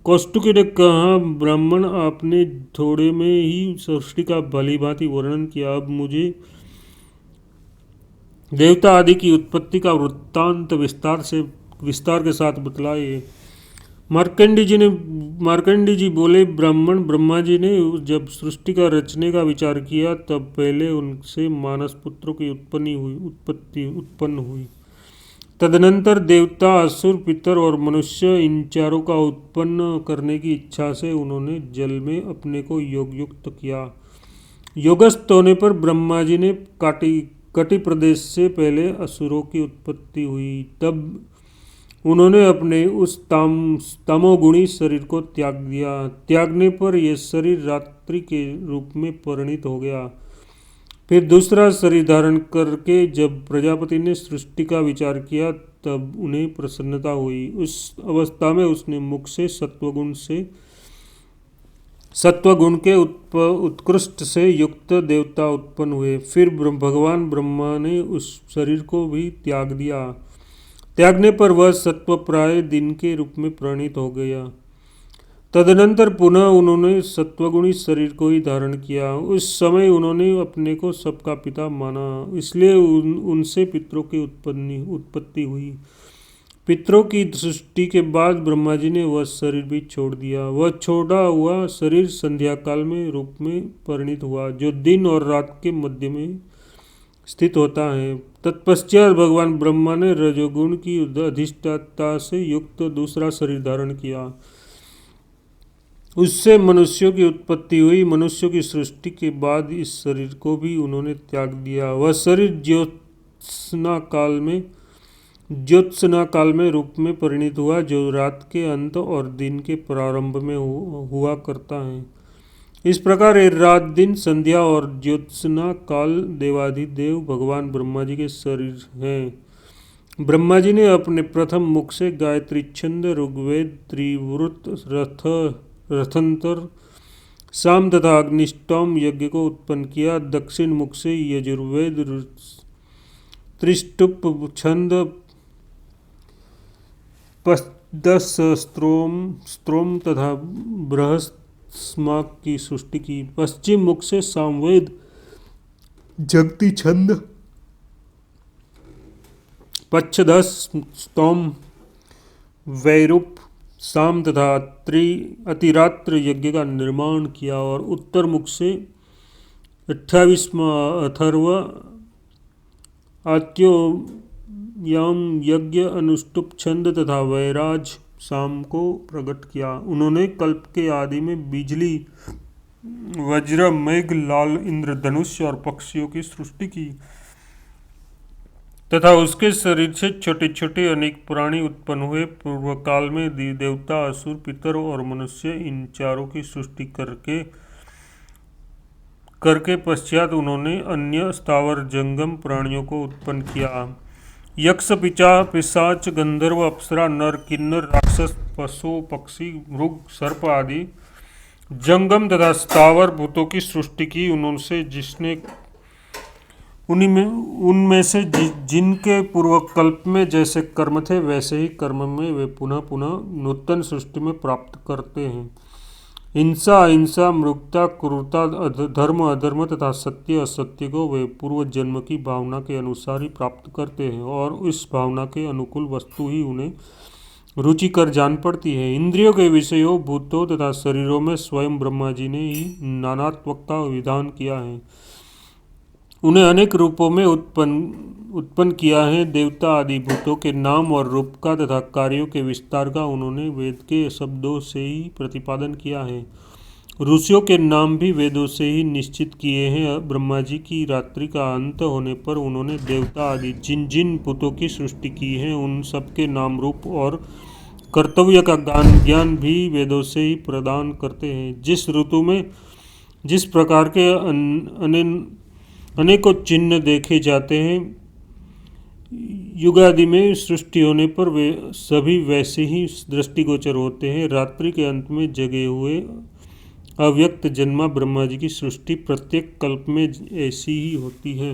कौष्टुकी ने कहा, ब्राह्मण, आपने थोड़े में ही सृष्टि का भली भांति वर्णन किया। अब मुझे देवता आदि की उत्पत्ति का वृत्तांत विस्तार के साथ बतलाइए। मार्कंडी जी बोले, ब्राह्मण, ब्रह्मा जी ने जब सृष्टि का रचने का विचार किया तब पहले उनसे मानस पुत्रों की उत्पन्न हुई। तदनंतर देवता, असुर, पितर और मनुष्य, इन चारों का उत्पन्न करने की इच्छा से उन्होंने जल में अपने को योग युक्त किया। योगस्थ होने पर ब्रह्मा जी ने कटि प्रदेश से पहले असुरों की उत्पत्ति हुई। तब उन्होंने अपने उस तमोगुणी शरीर को त्याग दिया। त्यागने पर यह शरीर रात्रि के रूप में परिणित हो गया। फिर दूसरा शरीर धारण करके जब प्रजापति ने सृष्टि का विचार किया तब उन्हें प्रसन्नता हुई। उस अवस्था में उसने मुख से सत्वगुण के उत्कृष्ट से युक्त देवता उत्पन्न हुए। फिर भगवान ब्रह्मा ने उस शरीर को भी त्याग दिया। त्यागने पर वह सत्वप्राय दिन के रूप में परिणित हो गया। तदनंतर पुनः उन्होंने सत्वगुणी शरीर को ही धारण किया। उस समय उन्होंने अपने को सबका पिता माना, इसलिए उनसे पितरों की उत्पत्ति हुई। पितरों की सृष्टि के बाद ब्रह्मा जी ने वह शरीर भी छोड़ दिया। वह छोड़ा हुआ शरीर संध्या काल में रूप में परिणित हुआ, जो दिन और रात के मध्य में स्थित होता है। तत्पश्चात भगवान ब्रह्मा ने रजोगुण की अधिष्ठाता से युक्त दूसरा शरीर धारण किया। उससे मनुष्यों की उत्पत्ति हुई। मनुष्यों की सृष्टि के बाद इस शरीर को भी उन्होंने त्याग दिया। वह शरीर ज्योत्सना काल में रूप में परिणित हुआ, जो रात के अंत और दिन के प्रारंभ में हुआ करता है। इस प्रकार रात, दिन, संध्या और ज्योत्सना काल देवाधिदेव भगवान ब्रह्मा जी के शरीर हैं। ब्रह्मा जी ने अपने प्रथम मुख से गायत्री छंद, ऋग्वेद, त्रिवृत, रथंतर, साम तथा अग्निष्टोम यज्ञ को उत्पन्न किया। दक्षिण मुख से यजुर्वेद, त्रिष्टुप छंद, 10 स्त्रोम तथा बृहस्माक की सृष्टि की। पश्चिम मुख से सामवेद, जगती छंद, पक्षदश, स्तोम, वैरूप, साम तथा अतिरात्र यज्ञ का निर्माण किया और उत्तर मुख से 28वां अथर्व आत्यो याम यज्ञ अनुष्टुप छंद तथा वैराज शाम को प्रकट किया। उन्होंने कल्प के आदि में बिजली, वज्र, मेघ, लाल इंद्रधनुष और पक्षियों की सृष्टि की तथा उसके शरीर से छोटे छोटे अनेक प्राणी उत्पन्न हुए। पूर्व काल में देवता, असुर, पितर और मनुष्य इन चारों की सृष्टि करके पश्चात उन्होंने अन्य स्थावर जंगम प्राणियों को उत्पन्न किया। यक्ष, पिशाच, गंधर्व, अप्सरा, नर, किन्नर, राक्षस, पशु, पक्षी, मृग, सर्प आदि जंगम तथा स्थावर भूतों की सृष्टि की। उनमें से जिनके पूर्व कल्प में जैसे कर्म थे वैसे ही कर्म में वे पुनः पुनः नूतन सृष्टि में प्राप्त करते हैं। हिंसा, अहिंसा, मृगता, क्रूरता, धर्म, अधर्म तथा सत्य, असत्य को वे पूर्व जन्म की भावना के अनुसार ही प्राप्त करते हैं और इस भावना के अनुकूल वस्तु ही उन्हें रुचिकर जान पड़ती है। इंद्रियों के विषयों, भूतों तथा शरीरों में स्वयं ब्रह्मा जी ने ही नानात्व का विधान किया है। उन्हें अनेक रूपों में उत्पन्न किया है। देवता आदि भूतों के नाम और रूप का तथा कार्यों के विस्तार का उन्होंने वेद के शब्दों से ही प्रतिपादन किया है। ऋषियों के नाम भी वेदों से ही निश्चित किए हैं। ब्रह्मा जी की रात्रि का अंत होने पर उन्होंने देवता आदि जिन जिन भूतों की सृष्टि की है उन सबके नाम, रूप और कर्तव्य का ज्ञान भी वेदों से ही प्रदान करते हैं। जिस ऋतु में जिस प्रकार के अनेकों चिन्ह देखे जाते हैं, युगादि में सृष्टि होने पर वे सभी वैसे ही दृष्टिगोचर होते हैं। रात्रि के अंत में जगे हुए अव्यक्त जन्मा ब्रह्मा जी की सृष्टि प्रत्येक कल्प में ऐसी ही होती है।